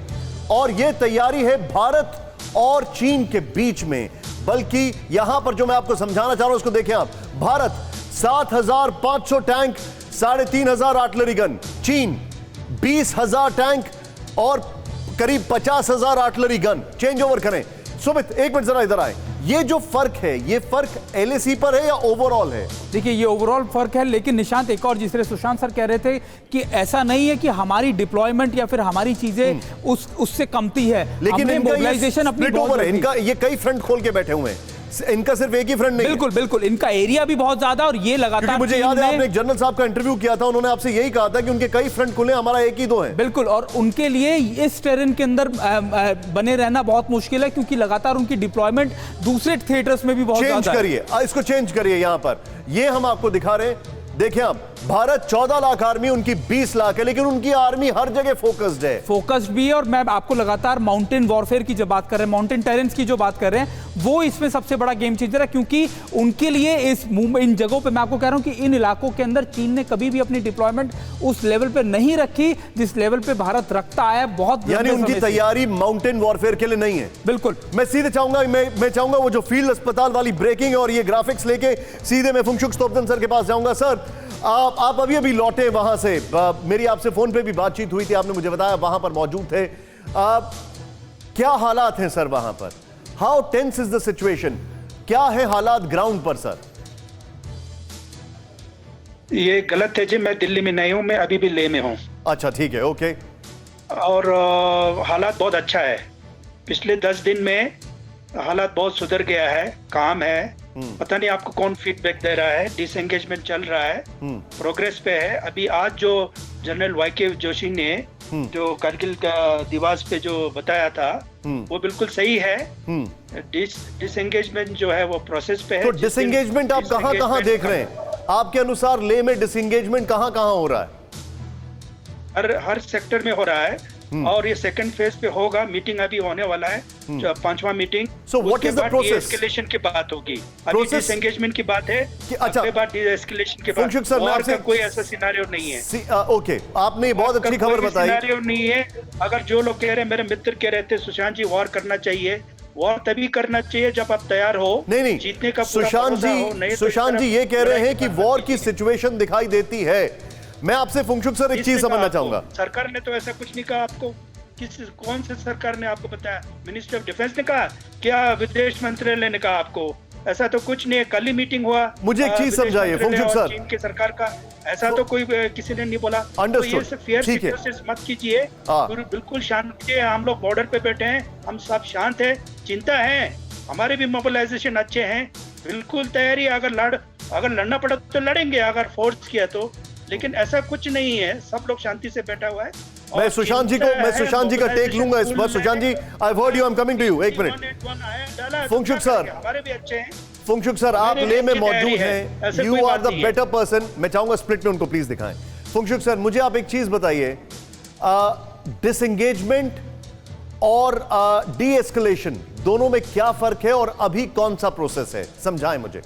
और यह तैयारी है भारत और चीन के बीच में, बल्कि यहां पर जो मैं आपको समझाना चाह रहा हूं उसको देखें आप। भारत 7,500 टैंक, 3,500 आर्टिलरी गन, चीन 20,000 टैंक और करीब 50,000 आर्टिलरी गन। चेंज ओवर करें। सुमित, एक मिनट जरा इधर आए। ये जो फर्क है, ये फर्क एलएसी पर है या ओवरऑल है? देखिए, ये ओवरऑल फर्क है, लेकिन निशांत एक और, जिस तरह सुशांत सर कह रहे थे कि ऐसा नहीं है कि हमारी डिप्लॉयमेंट या फिर हमारी चीजें उससे कमती है, लेकिन मोबिलाइजेशन अपनी ओवर है। इनका ये कई फ्रंट खोल के बैठे हुए हैं, इनका सिर्फ एक ही फ्रंट नहीं। बिल्कुल बिल्कुल, इनका एरिया भी बहुत ज्यादा, और ये लगातार, मुझे याद है आपने एक जनरल साहब का इंटरव्यू किया था, उन्होंने आपसे यही कहा था कि उनके कई फ्रंट खुले, हमारा एक ही दो है। बिल्कुल, और उनके लिए इस टेरेन के अंदर बने रहना बहुत मुश्किल है, क्योंकि लगातार उनकी डिप्लॉयमेंट दूसरे थिएटर्स में भी बहुत ज्यादा है। चेंज करिए, इसको चेंज करिए यहां पर, ये हम आपको दिखा रहे हैं। देखिए आप, भारत 14 लाख आर्मी, उनकी 20 लाख है, लेकिन उनकी आर्मी हर जगह फोकस्ड भी है। और मैं आपको लगातार माउंटेन वॉरफेयर की जब बात कर रहे हैं, माउंटेन टेरेंस की जो बात कर रहे हैं, वो इसमें सबसे बड़ा गेम चेंजर है, क्योंकि उनके लिए इन जगहों पे मैं आपको कह रहा हूं कि इन इलाकों के अंदर चीन ने कभी भी अपनी डिप्लॉयमेंट उस लेवल पे नहीं रखी जिस लेवल पे भारत रखता है। बहुत, यानी उनकी तैयारी माउंटेन वॉरफेयर के लिए नहीं है। बिल्कुल। मैं सीधे चाहूंगा, मैं चाहूंगा वो जो फील्ड अस्पताल वाली ब्रेकिंग और ये ग्राफिक्स लेके सीधे मैं फुंगशुक स्तोब्दन सर के पास जाऊंगा। सर, आप अभी लौटे वहां से, मेरी आपसे फोन पे भी बातचीत हुई थी, आपने मुझे बताया वहां पर मौजूद थे। क्या हालात हैं सर वहां पर? How tense is the situation? क्या है हालात ग्राउंड पर सर? ये गलत है जी, मैं दिल्ली में नहीं हूं, मैं अभी भी लेह में हूं। अच्छा, ठीक है, ओके। और हालात बहुत अच्छा है। पिछले 10 दिन में हालात बहुत सुधर गया है, काम है। पता नहीं आपको कौन फीडबैक दे रहा है, डिसएंगेजमेंट चल रहा है, प्रोग्रेस पे है। अभी आज जो जनरल वाईके जोशी ने जो कारगिल का दिवस पे जो बताया था, वो बिल्कुल सही है। डिसएंगेजमेंट जो है वो प्रोसेस पे है। तो डिसएंगेजमेंट आप कहां देख रहे हैं? आपके अनुसार लेह में डिसएंगेजमेंट कहां हो रहा है? हर सेक्टर में हो रहा है, और ये सेकंड फेज पे होगा। मीटिंग अभी होने वाला है, 5वां meeting. So what is the process? Escalation की बात होगी, अभी डिसएंगेजमेंट की बात है, अच्छा, उसके बाद एस्केलेशन की बात। सर, मैं आपसे कोई ऐसा सिनेरियो नहीं है। ओके, आपने ये बहुत अच्छी खबर बताई। सिनेरियो नहीं है। अगर जो लोग कह रहे हैं, मेरे मित्र कह रहे थे सुशांत जी वॉर करना चाहिए, वॉर तभी करना चाहिए जब आप तैयार हो, नहीं जीतने का। सुशांत जी ये कह रहे हैं कि वॉर की सिचुएशन दिखाई देती है। मैं आपसे फुंगशुक सर एक चीज समझना चाहूंगा। सरकार ने तो ऐसा कुछ नहीं कहा आपको। कौन से सरकार ने आपको बताया? मिनिस्टर ऑफ डिफेंस ने कहा? क्या विदेश मंत्रालय ने कहा आपको? ऐसा तो कुछ नहीं है। कल ही मीटिंग हुआ। मुझे एक चीज समझाइए फुंगशुक सर, चीन की सरकार का ऐसा तो कोई किसी ने नहीं बोला। तो ये फेयर सिचुएशन मत कीजिए, बिल्कुल शांत। हम लोग बॉर्डर पे बैठे हैं, हम सब शांत है। चिंता है, हमारे भी मोबिलाइजेशन अच्छे हैं, बिल्कुल तैयारी। अगर लड़ना पड़ा तो लड़ेंगे, अगर फोर्स किया तो। लेकिन ऐसा कुछ नहीं है, सब लोग शांति से बैठा हुआ है। मैं सुशांत जी का टेक लूंगा इस पर। Sushant ji, I heard you, I am coming to you. एक मिनट फुंगशुक सर, हमारे भी अच्छे हैं। फुंगशुक सर, आप ले में मौजूद हैं, you are the better person. मैं चाहूंगा स्प्लिट में उनको प्लीज दिखाएं। फुंगशुक सर, मुझे आप एक चीज बताइए, डिसएंगेजमेंट और डी एस्केलेशन दोनों में क्या फर्क है और अभी कौन सा प्रोसेस है, समझाएं मुझे।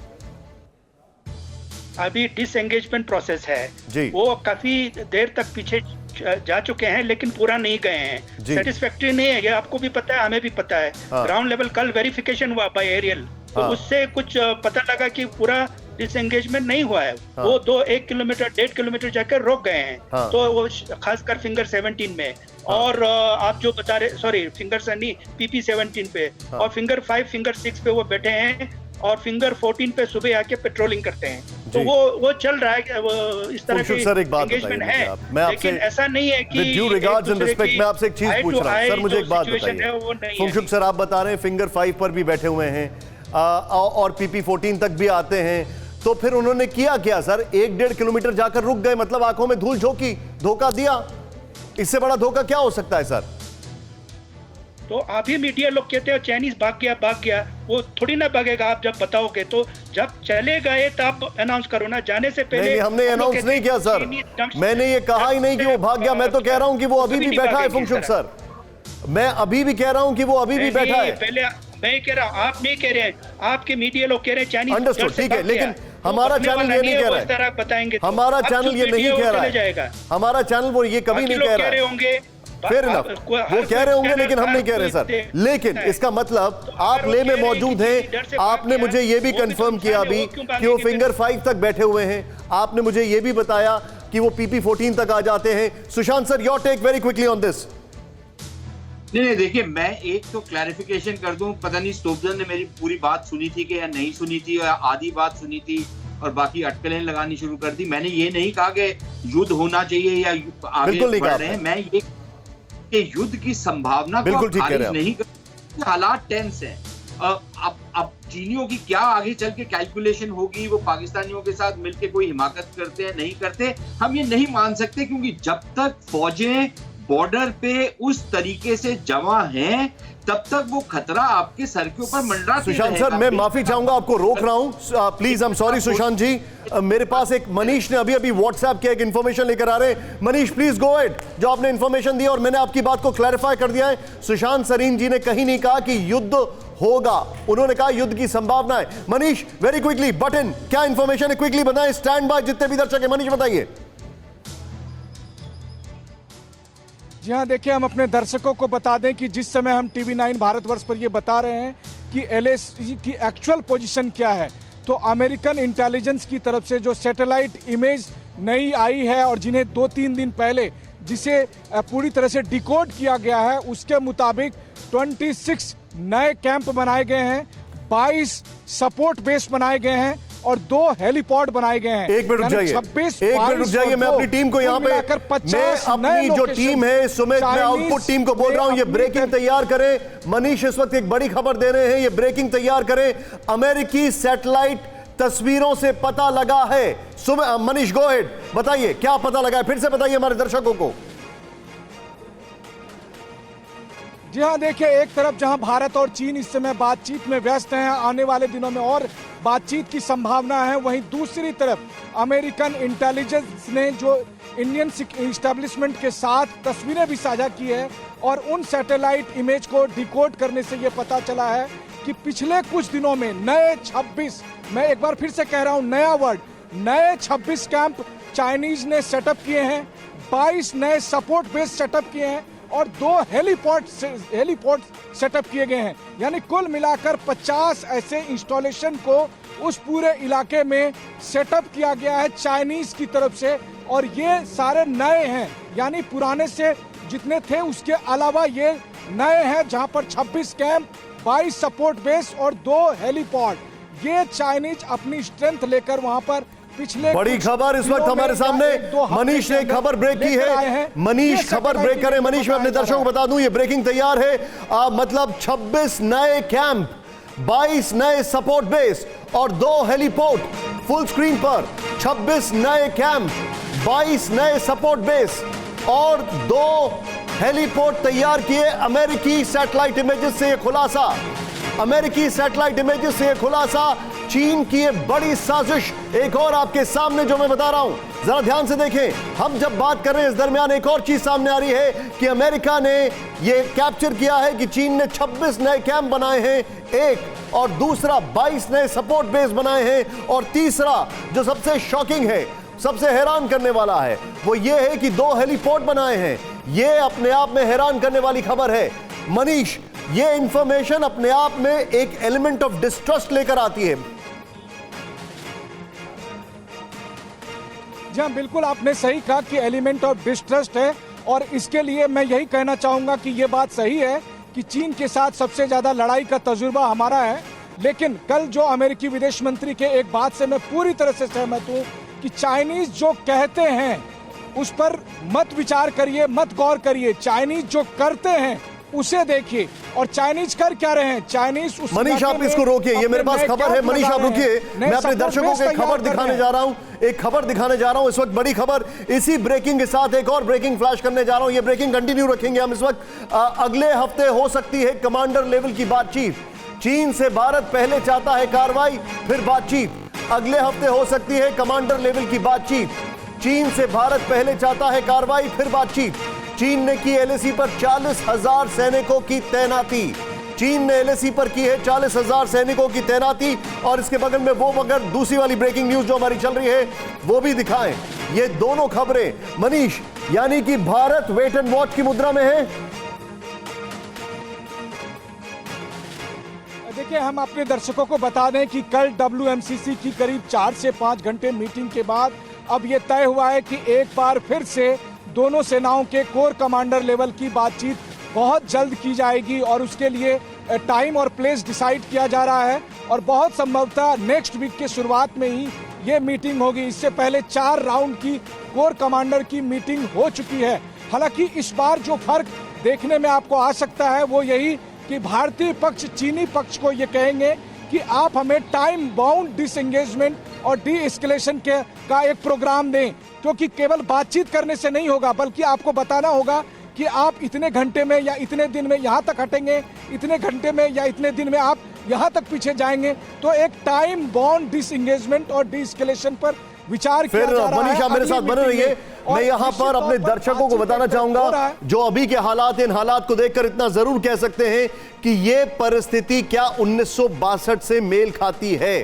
अभी डिसएंगेजमेंट प्रोसेस है जी, वो काफी देर तक पीछे जा चुके हैं, लेकिन पूरा नहीं गए हैं। सेटिस्फैक्टरी नहीं है, ये आपको भी पता है, हमें भी पता है। ग्राउंड लेवल कल वेरिफिकेशन हुआ बाय एरियल, तो उससे कुछ पता लगा कि पूरा डिसएंगेजमेंट नहीं हुआ है। वो 1 किलोमीटर 1.5 किलोमीटर जाकर रोक गए हैं। तो वो खासकर फिंगर 17 में, और आप जो बता रहे, सॉरी फिंगर से नहीं, PP 17 पे, और फिंगर 5 फिंगर 6 पे वो बैठे हैं, और फिंगर 14 पे सुबह आके पेट्रोलिंग करते हैं। तो वो चल रहा है, वो इस तरह की एंगेजमेंट है। लेकिन ऐसा नहीं है कि ड्यू रिगार्ड्स एंड रिस्पेक्ट, मैं आपसे एक चीज पूछ रहा हूं सर, मुझे एक बात बताइए। फुंगशुक सर, आप बता रहे हैं फिंगर 5 पर भी बैठे हुए हैं और PP 14 तक भी आते हैं, तो फिर उन्होंने किया क्या सर? 1.5 किलोमीटर जाकर रुक गए, मतलब आंखों में धूल झोंकी, धोखा दिया। इससे बड़ा धोखा क्या हो सकता है सर? तो अभी मीडिया लोग कहते हैं चाइनीज भाग गया, वो थोड़ी ना भागेगा। आप जब बताओगे, तो जब चले गए तो आप अनाउंस करो ना, जाने से पहले। नहीं, हमने अनाउंस नहीं किया सर, मैंने ये कहा ही नहीं कि वो भाग गया। मैं तो कह रहा हूं कि वो अभी भी बैठा है फुंगशुक सर, मैं अभी भी कह रहा हूं कि वो अभी भी बैठा है। पहले मैं कह रहा हूं, आप नहीं कह रहे हैं, आपके मीडिया लोग कह रहे हैं चाइनीज। अंडरस्टूड, ठीक है, लेकिन हमारा चैनल ये नहीं कह रहा है, बताएंगे। हमारा चैनल ये नहीं कह रहा है, हमारा चैनल वो ये कभी नहीं कह रहा है। फेयर इनफ, वो कह रहे होंगे, लेकिन हम नहीं कह रहे सर। लेकिन इसका मतलब आप ले में मौजूद हैं, आपने मुझे ये भी कंफर्म किया अभी कि वो फिंगर 5 तक बैठे हुए हैं, आपने मुझे ये भी बताया कि वो PP 14 तक आ जाते हैं। Sushant sir, your take very quickly on this. नहीं, देखिए, मैं एक तो क्लैरिफिकेशन कर दूं, पता नहीं स्टोब्जर ने मेरी पूरी बात सुनी थी कि या नहीं सुनी थी, या आधी बात सुनी थी और बाकी अटकलें लगानी शुरू कर दी। मैंने ये नहीं कहा कि युद्ध होना चाहिए या आगे बढ़ रहे हैं, मैं ये कि युद्ध की संभावना को खारिज नहीं कर, हालात टेंस है। अब चीनियों की क्या आगे चल के कैलकुलेशन होगी, वो पाकिस्तानियों के साथ मिलकर कोई हिमाकत करते हैं नहीं करते, हम ये नहीं मान सकते, क्योंकि जब तक फौजें बॉर्डर पे उस तरीके से जमा हैं, तब तक वो खतरा आपके सर के ऊपर मंडराता रहेगा। सुशांत सर, मैं माफी चाहूंगा, आपको रोक रहा हूं, please. I am sorry Sushant ji, मेरे पास एक मनीष ने अभी व्हाट्सएप किया, एक इंफॉर्मेशन लेकर आ रहे हैं। Manish, please go ahead. जो आपने इंफॉर्मेशन दी और मैंने आपकी बात को क्लैरिफाई कर दिया है, सुशांत सरीन जी ने कहीं नहीं कहा कि युद्ध होगा, उन्होंने कहा युद्ध की संभावना है। मनीष, वेरी क्विकली, बटन क्या इंफॉर्मेशन है, क्विकली बताएं। स्टैंड बाय जितने भी दर्शक है, मनीष बताइए। जी हाँ, देखिए, हम अपने दर्शकों को बता दें कि जिस समय हम TV9 भारतवर्ष पर ये बता रहे हैं कि LAC की एक्चुअल पोजीशन क्या है, तो अमेरिकन इंटेलिजेंस की तरफ से जो सैटेलाइट इमेज नई आई है और जिन्हें 2-3 दिन पहले जिसे पूरी तरह से डिकोड किया गया है, उसके मुताबिक 26 नए कैंप बनाए गए हैं, 22 सपोर्ट बेस बनाए गए हैं और 2 हेलीपॉड बनाए गए हैं। एक मिनट रुक जाइए, मैं अपनी टीम को यहाँ पे, मैं अपनी जो टीम है सुमित, मैं आउटपुट टीम को बोल रहा हूँ, ये ब्रेकिंग तैयार करें। मनीष इस वक्त एक बड़ी खबर दे रहे हैं, ये ब्रेकिंग तैयार करें। अमेरिकी सैटेलाइट तस्वीरों से पता लगा है। मनीष, गो अहेड, बताइए क्या पता लगा है, फिर से बताइए हमारे दर्शकों को। जी हाँ, देखिए, एक तरफ जहां भारत और चीन इस समय बातचीत में व्यस्त हैं, आने वाले दिनों में और बातचीत की संभावना है, वहीं दूसरी तरफ अमेरिकन इंटेलिजेंस ने जो इंडियन एस्टेब्लिशमेंट के साथ तस्वीरें भी साझा की है और उन सैटेलाइट इमेज को डिकोड करने से ये पता चला है कि पिछले कुछ दिनों में नए 26, मैं एक बार फिर से कह रहा हूँ नया वर्ड, नए 26 कैंप चाइनीज ने सेटअप किए हैं, 22 नए सपोर्ट बेस सेटअप किए हैं और 2 हेलीपोर्ट सेटअप किए गए हैं। यानी कुल मिलाकर 50 ऐसे इंस्टॉलेशन को उस पूरे इलाके में सेटअप किया गया है चाइनीज की तरफ से, और ये सारे नए हैं, यानी पुराने से जितने थे उसके अलावा ये नए हैं, जहां पर 26 कैंप, 22 सपोर्ट बेस और 2 हेलीपोर्ट, ये चाइनीज अपनी स्ट्रेंथ लेकर वहां पर पिछले बड़ी खबर इस वक्त हमारे सामने, मनीष ने खबर ब्रेक की है। मनीष खबर ब्रेक करें। मनीष, मैं अपने दर्शकों को बता दूं, ये ब्रेकिंग तैयार है। मतलब 26 नए कैंप, 22 नए सपोर्ट बेस और 2 हेलीपोर्ट। फुल स्क्रीन पर 26 नए कैंप, 22 नए सपोर्ट बेस और 2 हेलीपोर्ट तैयार किए। अमेरिकी सैटेलाइट इमेजेस से यह खुलासा, अमेरिकी सैटेलाइट इमेजेस से यह खुलासा, चीन की ये बड़ी साजिश एक और आपके सामने जो मैं बता रहा हूं, जरा ध्यान से देखें। हम जब बात कर रहे हैं इस दरमियान एक और चीज सामने आ रही है कि अमेरिका ने ये कैप्चर किया है कि चीन ने 26 नए कैंप बनाए हैं, एक, और दूसरा 22 नए सपोर्ट बेस बनाए हैं, और तीसरा जो सबसे शॉकिंग है, सबसे हैरान करने वाला है, वो ये है कि 2 हेलीपोर्ट बनाए हैं। ये अपने आप में हैरान करने वाली खबर है। मनीष, ये इंफॉर्मेशन अपने आप में एक एलिमेंट ऑफ डिस्ट्रस्ट लेकर आती है। जी हाँ, बिल्कुल आपने सही कहा कि एलिमेंट ऑफ डिस्ट्रस्ट है, और इसके लिए मैं यही कहना चाहूंगा कि ये बात सही है कि चीन के साथ सबसे ज्यादा लड़ाई का तजुर्बा हमारा है। लेकिन कल जो अमेरिकी विदेश मंत्री के एक बात से मैं पूरी तरह से सहमत हूं कि चाइनीज जो कहते हैं उस पर मत विचार करिए, मत गौर करिए। चाइनीज जो करते हैं उसे देखिए, और चाइनीज कर क्या रहे हैं। चाइनीज उस मनीष, आप इसको रोकिए, ये मेरे पास खबर है। मनीष, आप रुकिए, मैं अपने दर्शकों को एक खबर दिखाने जा रहा हूं, एक खबर दिखाने जा रहा हूं इस वक्त, बड़ी खबर। इसी ब्रेकिंग के साथ एक और ब्रेकिंग फ्लैश करने जा रहा हूं। ये ब्रेकिंग कंटिन्यू रखेंगे हम इस वक्त। अगले हफ्ते हो सकती है कमांडर लेवल की बातचीत। चीन से भारत पहले चाहता है कार्रवाई, फिर बातचीत। अगले हफ्ते हो सकती है कमांडर लेवल की बातचीत। चीन से भारत पहले चाहता है कार्रवाई, फिर बातचीत। चीन ने की एलएसी पर 40,000 सैनिकों की तैनाती। चीन ने एलएसी पर की है 40,000 सैनिकों की तैनाती। और इसके बगल में वो अगर दूसरी वाली ब्रेकिंग न्यूज जो हमारी चल रही है वो भी दिखाएं। ये दोनों खबरें मनीष, यानी कि भारत वेट एंड वॉच की मुद्रा में है। देखिए, हम अपने दर्शकों को बता दें कि कल WMCC की करीब 4 से 5 घंटे मीटिंग के बाद अब यह तय हुआ है कि एक बार फिर से दोनों सेनाओं के कोर कमांडर लेवल की बातचीत बहुत जल्द की जाएगी, और उसके लिए टाइम और प्लेस डिसाइड किया जा रहा है, और बहुत संभवतः नेक्स्ट वीक के शुरुआत में ही ये मीटिंग होगी। इससे पहले 4 राउंड की कोर कमांडर की मीटिंग हो चुकी है। हालांकि इस बार जो फर्क देखने में आपको आ सकता है वो यही कि भारतीय पक्ष चीनी पक्ष को ये कहेंगे कि आप हमें टाइम बाउंड डिसएंगेजमेंट और डी एस्केलेशन का एक प्रोग्राम दें, क्योंकि केवल बातचीत करने से नहीं होगा, बल्कि आपको बताना होगा कि आप इतने घंटे में या इतने दिन में यहाँ तक हटेंगे, इतने घंटे में या इतने दिन में आप यहाँ तक पीछे जाएंगे। तो एक टाइम बाउंड डिसएंगेजमेंट और डी एस्केलेशन पर विचार किया जा रहा है। मनीषा मेरे साथ बने रहिए। मैं यहाँ पर अपने दर्शकों को बताना चाहूंगा, जो अभी के हालात, इन हालात को देखकर इतना जरूर कह सकते हैं कि ये परिस्थिति क्या 1962 से मेल खाती है,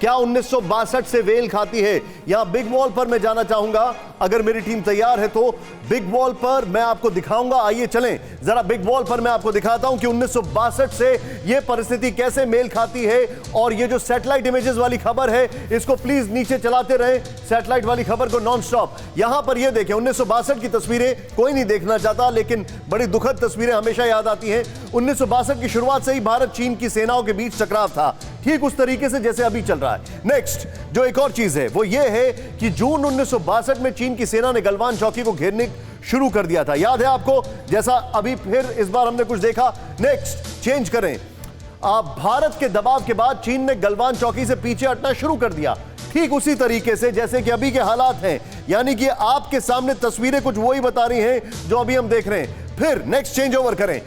क्या 1962 से मेल खाती है। यहां बिग वॉल पर मैं जाना चाहूंगा, अगर मेरी टीम तैयार है तो बिग वॉल पर मैं आपको दिखाऊंगा। आइए चलें जरा बिग वॉल पर मैं आपको दिखाता हूं कि 1962 से यह परिस्थिति कैसे मेल खाती है। और ये जो सैटेलाइट इमेजेस वाली खबर है, इसको प्लीज नीचे चलाते रहें, सैटेलाइट वाली खबर को नॉन स्टॉप। यहां पर यह देखें 1962 की तस्वीरें कोई नहीं देखना चाहता, लेकिन बड़ी दुखद तस्वीरें हमेशा याद आती हैं। 1962 की शुरुआत से ही भारत चीन की सेनाओं के बीच टकराव था, ठीक उस तरीके से जैसे अभी चल रहा है। नेक्स्ट जो एक और चीज है वो ये है कि जून 1962 में चीन की सेना ने गलवान चौकी को घेरने शुरू कर दिया था, याद है आपको, जैसा अभी फिर इस बार हमने कुछ देखा। नेक्स्ट चेंज करें, भारत के दबाव के बाद चीन ने गलवान चौकी से पीछे हटना शुरू कर दिया, ठीक उसी तरीके से जैसे कि अभी के हालात हैं। यानी कि आपके सामने तस्वीरें कुछ वही बता रही हैं जो अभी हम देख रहे हैं। फिर नेक्स्ट चेंज ओवर करें,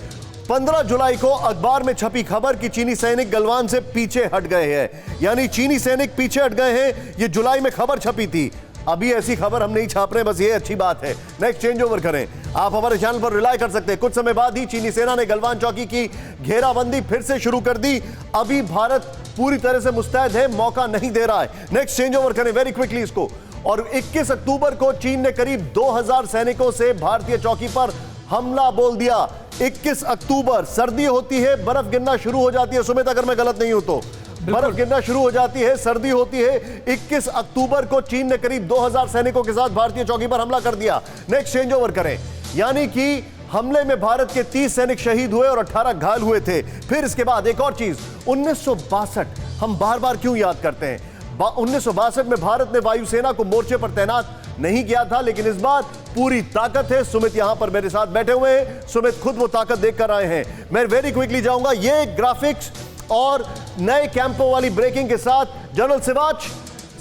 15 जुलाई को अखबार में छपी खबर कि चीनी सैनिक गलवान से पीछे हट गए हैं, यानी चीनी सैनिक पीछे हट गए हैं। ये जुलाई में खबर छपी थी, अभी ऐसी खबर हम नहीं छाप रहे, बस ये अच्छी बात है। नेक्स्ट चेंज ओवर करें, आप हमारे चैनल पर रिलाई कर सकते हैं। कुछ समय बाद ही चीनी सेना ने गलवान चौकी की घेराबंदी फिर से शुरू कर दी। अभी भारत पूरी तरह से मुस्तैद है, मौका नहीं दे रहा है। नेक्स्ट चेंज ओवर करें वेरी क्विकली इसको। और 21 अक्टूबर को चीन ने करीब 2000 सैनिकों से भारतीय चौकी पर हमला बोल दिया। 21 अक्टूबर, सर्दी होती है, बर्फ गिरना शुरू हो जाती है, सुमित अगर मैं गलत नहीं हूं तो बर्फ गिरना शुरू हो जाती है, सर्दी होती है। 21 अक्टूबर को चीन ने करीब 2000 सैनिकों के साथ भारतीय चौकी पर हमला कर दिया। नेक्स्ट चेंज ओवर करें, यानी कि हमले में भारत के 30 सैनिक शहीद हुए और 18 घायल हुए थे। फिर इसके बाद एक और चीज, 1962 हम बार बार क्यों याद करते हैं? 1962 में भारत ने वायुसेना को मोर्चे पर तैनात नहीं किया था, लेकिन इस बार पूरी ताकत है। सुमित यहां पर मेरे साथ बैठे हुए हैं, सुमित खुद वो ताकत देखकर आए हैं। मैं वेरी क्विकली जाऊंगा, ये ग्राफिक्स और नए कैंपों वाली ब्रेकिंग के साथ जनरल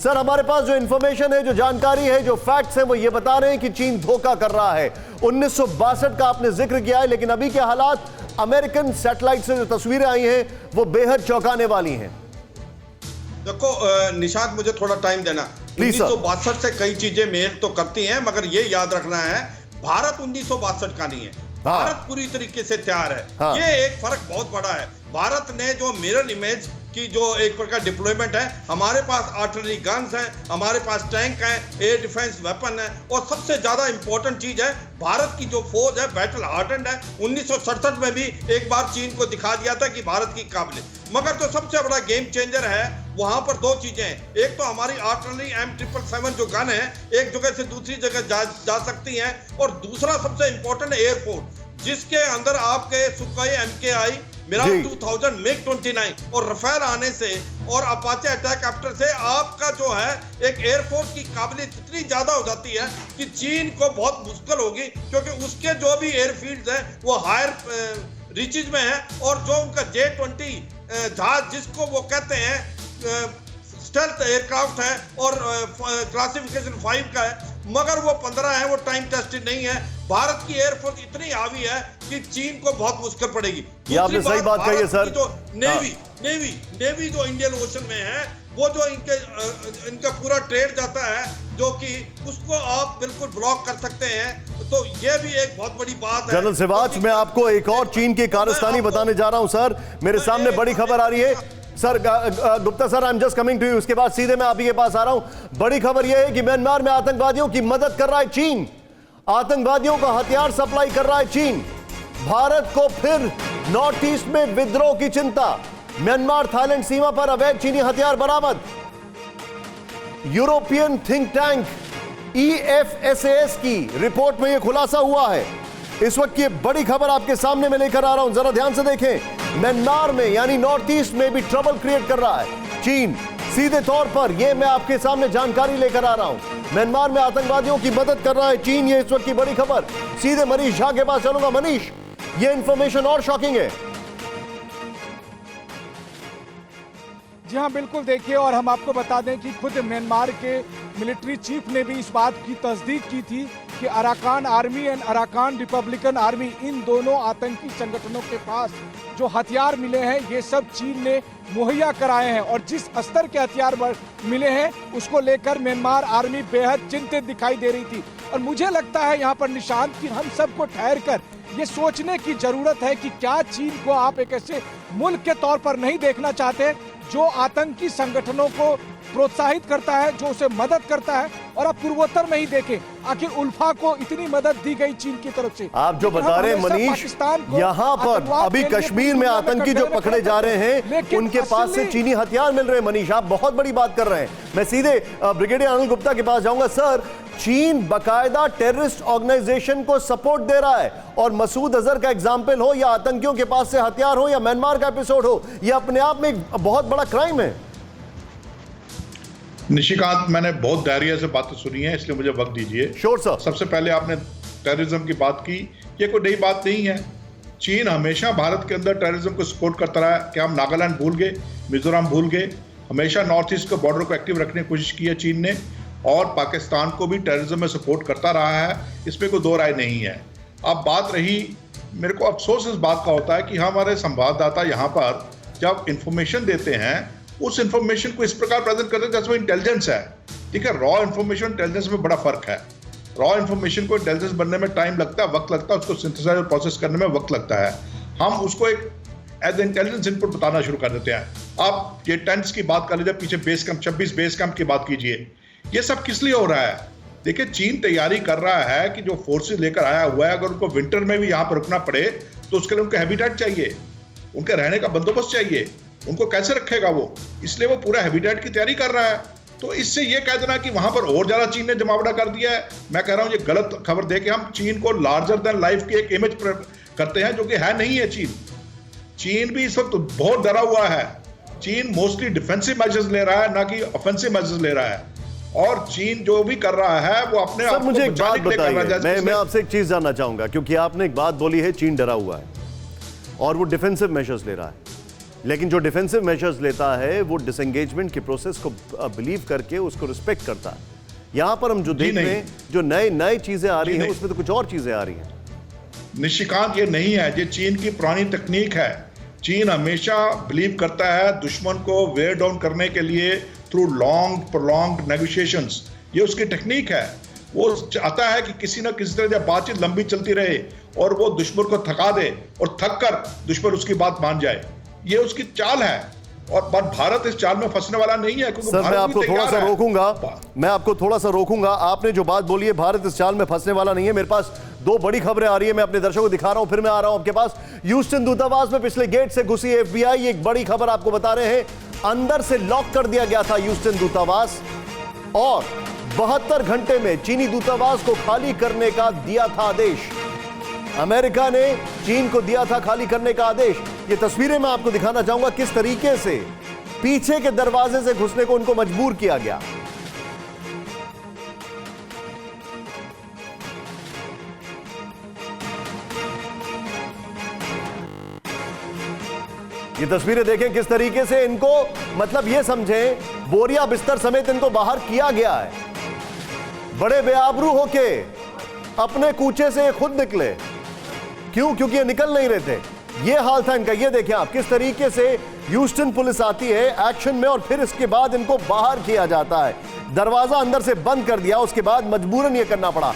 सर हमारे पास जो इंफॉर्मेशन है, जो जानकारी है, जो फैक्ट्स हैं, वो ये बता रहे हैं कि चीन धोखा कर रहा है। 1962 का आपने जिक्र किया है, लेकिन अभी के हालात अमेरिकन सैटेलाइट से जो तस्वीरें आई हैं वो बेहद चौंकाने वाली हैं। देखो निशांत, मुझे थोड़ा टाइम देना। 1962 से कई चीजें मेल तो करती हैं, मगर ये याद रखना है भारत 1962 का नहीं है। भारत पूरी तरीके से तैयार है। ये एक फर्क बहुत बड़ा है। भारत ने जो मिरर इमेज की जो एक प्रकार डिप्लॉयमेंट है, हमारे पास आर्टिलरी गन्स हैं, हमारे पास टैंक हैं, एयर डिफेंस वेपन है, और सबसे ज्यादा इंपॉर्टेंट चीज है भारत की जो फौज है बैटल हार्डेंड है। 1967 में भी एक बार चीन को दिखा दिया था कि भारत की काबिलियत। मगर जो सबसे बड़ा गेम चेंजर है वहां पर दो चीजें हैं। एक तो हमारी आर्टिलरी M777 जो गन है एक जगह से दूसरी जगह जा सकती है, और दूसरा सबसे इंपॉर्टेंट एयरफोर्स जिसके अंदर आपके सुखोई MKI मिराज 2000 MiG-29 और रफेल आने से और अपाचे अटैक एप्टर से आपका जो है एक एयरफोर्स की काबिलियत इतनी ज्यादा हो जाती है कि चीन को बहुत मुश्किल होगी, क्योंकि उसके जो भी एयरफील्ड्स हैं वो हायर रीचेज में है, और जो उनका J-20 जहाज जिसको वो कहते हैं स्टेल्थ एयरक्राफ्ट है और क्लासिफिकेशन 5 का है, मगर वो 15 है, वो टाइम टेस्टेड नहीं है। भारत की एयरफोर्स इतनी हावी है कि चीन को बहुत मुश्किल पड़ेगी। ये आपने सही बात कही है सर। जो नेवी जो इंडियन ओशन में है, वो जो इनका पूरा ट्रेड जाता है, जो कि उसको आप बिल्कुल ब्लॉक कर सकते हैं, तो ये भी एक बहुत बड़ी बात है। जनरल सिवाच, मैं आपको एक और चीन की कारस्तानी बताने जा रहा हूं सर। मेरे सामने बड़ी खबर आ रही है sir. Gupta sir, I am just coming to you. उसके बाद सीधे मैं आप ही के पास आ रहा हूं। बड़ी खबर यह है कि म्यांमार में आतंकवादियों की मदद कर रहा है चीन। आतंकवादियों को हथियार सप्लाई कर रहा है चीन। भारत को फिर नॉर्थ ईस्ट में विद्रोह की चिंता। म्यांमार थाईलैंड सीमा पर अवैध चीनी हथियार बरामद। यूरोपियन थिंक टैंक EFSAS की रिपोर्ट में यह खुलासा हुआ है। इस वक्त की बड़ी खबर आपके सामने मैं लेकर आ रहा हूं, जरा ध्यान से देखें। म्यांमार में यानी नॉर्थ ईस्ट में भी ट्रबल क्रिएट कर रहा है चीन। सीधे तौर पर यह मैं आपके सामने जानकारी लेकर आ रहा हूं। म्यांमार में आतंकवादियों की मदद कर रहा है चीन, ये इस वक्त की बड़ी खबर। सीधे मनीष झा के पास चलूंगा। मनीष, यह इंफॉर्मेशन और शॉकिंग है। जी हाँ, बिल्कुल। देखिए, और हम आपको बता दें कि खुद म्यांमार के मिलिट्री चीफ ने भी इस बात की तस्दीक की थी कि Arakan Army and Arakan Republican Army, इन दोनों आतंकी संगठनों के पास जो हथियार मिले हैं ये सब चीन ने मुहैया कराए हैं, और जिस स्तर के हथियार मिले हैं उसको लेकर म्यांमार आर्मी बेहद चिंतित दिखाई दे रही थी। और मुझे लगता है यहाँ पर निशांत कि हम सबको ठहर कर ये सोचने की जरूरत है कि क्या चीन को आप एक ऐसे मुल्क के तौर पर नहीं देखना चाहते जो आतंकी संगठनों को प्रोत्साहित करता है, जो उसे मदद करता है। और आप पूर्वोत्तर में ही देखें, आखिर उल्फा को इतनी मदद दी गई चीन की तरफ से। आप जो बता रहे हैं मनीष, यहाँ पर अभी कश्मीर में आतंकी जो पकड़े जा रहे हैं उनके पास से चीनी हथियार मिल रहे हैं। मनीष, आप बहुत बड़ी बात कर रहे हैं। मैं सीधे ब्रिगेडियर अनिल गुप्ता के पास जाऊंगा। सर, चीन बकायदा टेररिस्ट ऑर्गेनाइजेशन को सपोर्ट दे रहा है, और मसूद अजहर का एग्जाम्पल हो या आतंकियों के पास से हथियार हो या म्यांमार का एपिसोड हो, यह अपने आप में एक बहुत बड़ा क्राइम है। निशिकांत, मैंने बहुत धैर्य से बातें सुनी है, इसलिए मुझे वक्त दीजिए। Sure sir. सबसे पहले आपने टेररिज्म की बात की, ये कोई नई बात नहीं है। चीन हमेशा भारत के अंदर टेररिज्म को सपोर्ट करता रहा है। क्या हम नागालैंड भूल गए, मिजोरम भूल गए? हमेशा नॉर्थ ईस्ट के बॉर्डर को एक्टिव रखने की कोशिश की है चीन ने, और पाकिस्तान को भी टेररिज्म में सपोर्ट करता रहा है, इसमें कोई दो राय नहीं है। अब बात रही, मेरे को अफसोस इस बात का होता है कि हमारे संवाददाता यहाँ पर जब इंफॉर्मेशन देते हैं उस इंफॉर्मेशन को इस प्रकार प्रेजेंट करते हैं जैसे वो इंटेलिजेंस है। ठीक है, रॉ इंफॉर्मेशन इंटेलिजेंस में बड़ा फर्क है। रॉ इंफॉर्मेशन को इंटेलिजेंस बनने में टाइम लगता है, वक्त लगता है, उसको सिंथेसाइज और प्रोसेस करने में वक्त लगता है। हम उसको एक एज इंटेलिजेंस इनपुट बताना शुरू कर देते हैं। आप ये टेंट्स की बात कर लीजिए, पीछे बेस कैंप 26 बेस कैंप की बात कीजिए, ये सब किस लिए हो रहा है? देखिए, चीन तैयारी कर रहा है कि जो फोर्सेस लेकर आया हुआ है, अगर उनको विंटर में भी यहाँ पर रुकना पड़े तो उसके लिए उनको हैबिटेट चाहिए, उनके रहने का बंदोबस्त चाहिए। उनको कैसे रखेगा वो? इसलिए वो पूरा हैबिटेट की तैयारी कर रहा है। तो इससे ये कह देना कि वहां पर और ज्यादा चीन ने जमावड़ा कर दिया है, मैं कह रहा हूं ये गलत खबर दे के हम चीन को लार्जर देन लाइफ की एक इमेज करते हैं, जो कि है नहीं है। चीन भी इस वक्त बहुत डरा हुआ है। चीन मोस्टली डिफेंसिव मेजर्स ले रहा है, ना कि ऑफेंसिव मेजर्स ले रहा है। और चीन जो भी कर रहा है वो अपने आप को मुझे एक बात बताइए, मैं आपसे एक चीज जानना चाहूंगा, क्योंकि आपने एक बात बोली है चीन डरा हुआ है और वो डिफेंसिव मेजर्स ले रहा है। लेकिन जो डिफेंसिव मेजर्स लेता है वो डिसएंगेजमेंट के प्रोसेस को बिलीव करके उसको रिस्पेक्ट करता है। यहां पर हम जो देख रहे हैं, जो नए चीजें आ रही हैं, उसमें तो कुछ और चीजें आ रही हैं। निशिकांत, ये नहीं है, ये चीन की पुरानी तकनीक है। चीन हमेशा बिलीव करता है दुश्मन को वेयर डाउन करने के लिए थ्रू लॉन्ग प्रोलॉन्ग्ड नेगोशिएशंस, ये उसकी टेक्निक है। वो चाहता है कि किसी ना किसी तरह जब बातचीत लंबी चलती रहे और वो दुश्मन को थका दे और थक कर दुश्मन उसकी बात मान जाए, ये उसकी चाल है। और भारत इस चाल में फंसने वाला नहीं है, क्योंकि सर मैं आपको थोड़ा सा रोकूंगा, आपने जो बात बोली है भारत इस चाल में फंसने वाला नहीं है। मेरे पास दो बड़ी खबरें आ रही है, मैं अपने दर्शकों को दिखा रहा हूं, फिर मैं आ रहा हूं आपके पास। ह्यूस्टन दूतावास में पिछले गेट से घुसी FBI, एक बड़ी खबर आपको बता रहे हैं। अंदर से लॉक कर दिया गया था ह्यूस्टन दूतावास और 72 घंटे में चीनी दूतावास को खाली करने का दिया था आदेश। अमेरिका ने चीन को दिया था खाली करने का आदेश। ये तस्वीरें मैं आपको दिखाना चाहूंगा किस तरीके से पीछे के दरवाजे से घुसने को उनको मजबूर किया गया। ये तस्वीरें देखें किस तरीके से इनको, मतलब ये समझें बोरिया बिस्तर समेत इनको बाहर किया गया है। बड़े बेआबरू होके अपने कूचे से खुद निकले। क्यों? क्योंकि ये निकल नहीं रहे थे। ये हाल था इनका। ये देखें आप किस तरीके से ह्यूस्टन पुलिस आती है एक्शन में और फिर इसके बाद इनको बाहर किया जाता है। दरवाजा अंदर से बंद कर दिया, उसके बाद मजबूरन ये करना पड़ा।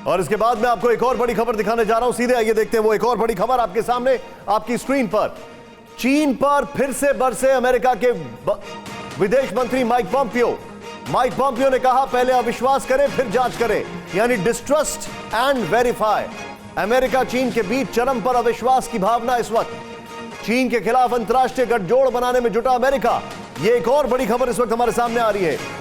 और इसके बाद मैं आपको एक और बड़ी खबर दिखाने जा रहा हूं। सीधे आइए देखते हैं वो एक और बड़ी खबर आपके सामने, आपकी स्क्रीन पर। चीन पर फिर से बरसे अमेरिका के विदेश मंत्री माइक पॉम्पियो ने कहा पहले अविश्वास करें फिर जांच करें, यानी डिस्ट्रस्ट एंड वेरीफाई। अमेरिका चीन के बीच चरम पर अविश्वास की भावना इस वक्त। चीन के खिलाफ अंतरराष्ट्रीय गठजोड़ बनाने में जुटा अमेरिका। यह एक और बड़ी खबर इस वक्त हमारे सामने आ रही है।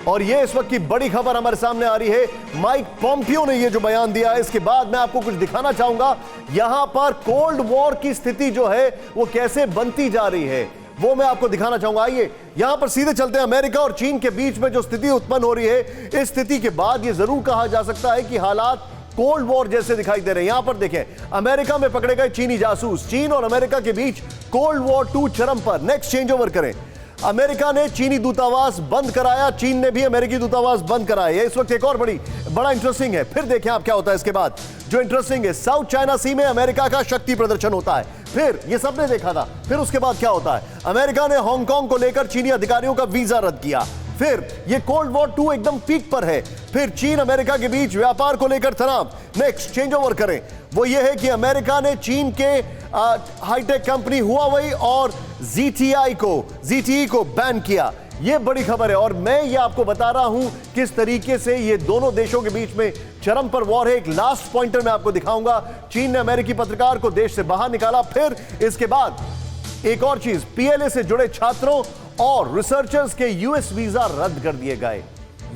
और ये इस वक्त की बड़ी खबर हमारे सामने आ रही है। माइक पॉम्पियो ने ये जो बयान दिया है, इसके बाद मैं आपको कुछ दिखाना चाहूंगा। यहां पर कोल्ड वॉर की स्थिति जो है वो कैसे बनती जा रही है, वो मैं आपको दिखाना चाहूंगा। आइए यहां पर सीधे चलते हैं। अमेरिका और चीन के बीच में जो स्थिति उत्पन्न हो रही है, इस स्थिति के बाद ये जरूर कहा जा सकता है कि हालात कोल्ड वॉर जैसे दिखाई दे रहे हैं। यहां पर देखें, अमेरिका में पकड़े गए चीनी जासूस। चीन और अमेरिका के बीच कोल्ड वॉर 2 चरम पर। नेक्स्ट चेंज ओवर करें। अमेरिका ने चीनी दूतावास बंद कराया, चीन ने भी अमेरिकी दूतावास बंद कराया। इस वक्त एक और बड़ा इंटरेस्टिंग है। फिर देखें आप क्या होता है इसके बाद। जो इंटरेस्टिंग है, साउथ चाइना सी में अमेरिका का शक्ति प्रदर्शन होता है। फिर ये सबने देखा था। फिर उसके बाद क्या होता है, अमेरिका ने हांगकांग को लेकर चीनी अधिकारियों का वीजा रद्द किया। फिर ये कोल्ड वॉर 2 एकदम पीक पर है। फिर चीन अमेरिका के बीच व्यापार को लेकर तनाव। नेक्स्ट चेंज ओवर करें, वो ये है कि अमेरिका ने चीन के हाईटेक कंपनी हुआवेई और ZTE को बैन किया। ये बड़ी खबर है और मैं ये आपको बता रहा हूं किस तरीके से ये दोनों देशों के बीच में चरम पर वॉर है। एक लास्ट पॉइंटर मैं आपको दिखाऊंगा। चीन ने अमेरिकी पत्रकार को देश से बाहर निकाला। फिर इसके बाद एक और चीज, PLA से जुड़े छात्रों और रिसर्चर्स के US वीजा रद्द कर दिए गए।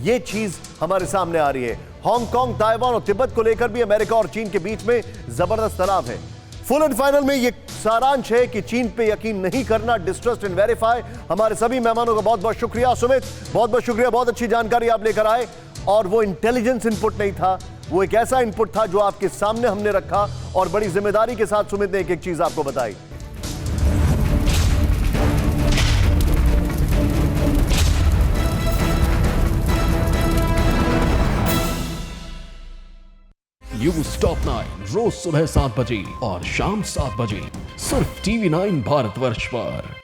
ये चीज हमारे सामने आ रही है। हांगकांग, ताइवान और तिब्बत को लेकर भी अमेरिका और चीन के बीच में जबरदस्त तनाव है। फुल एंड फाइनल में ये सारांश है कि चीन पे यकीन नहीं करना, डिस्ट्रस्ट एंड वेरीफाई। हमारे सभी मेहमानों का बहुत बहुत शुक्रिया। सुमित, बहुत बहुत शुक्रिया, बहुत अच्छी जानकारी आप लेकर आए। और वो इंटेलिजेंस इनपुट नहीं था, वो एक ऐसा इनपुट था जो आपके सामने हमने रखा और बड़ी जिम्मेदारी के साथ सुमित ने एक एक चीज आपको बताई। न्यूज़ टॉप 9 रोज सुबह 7 बजे और शाम 7 बजे सिर्फ TV9 भारतवर्ष पर।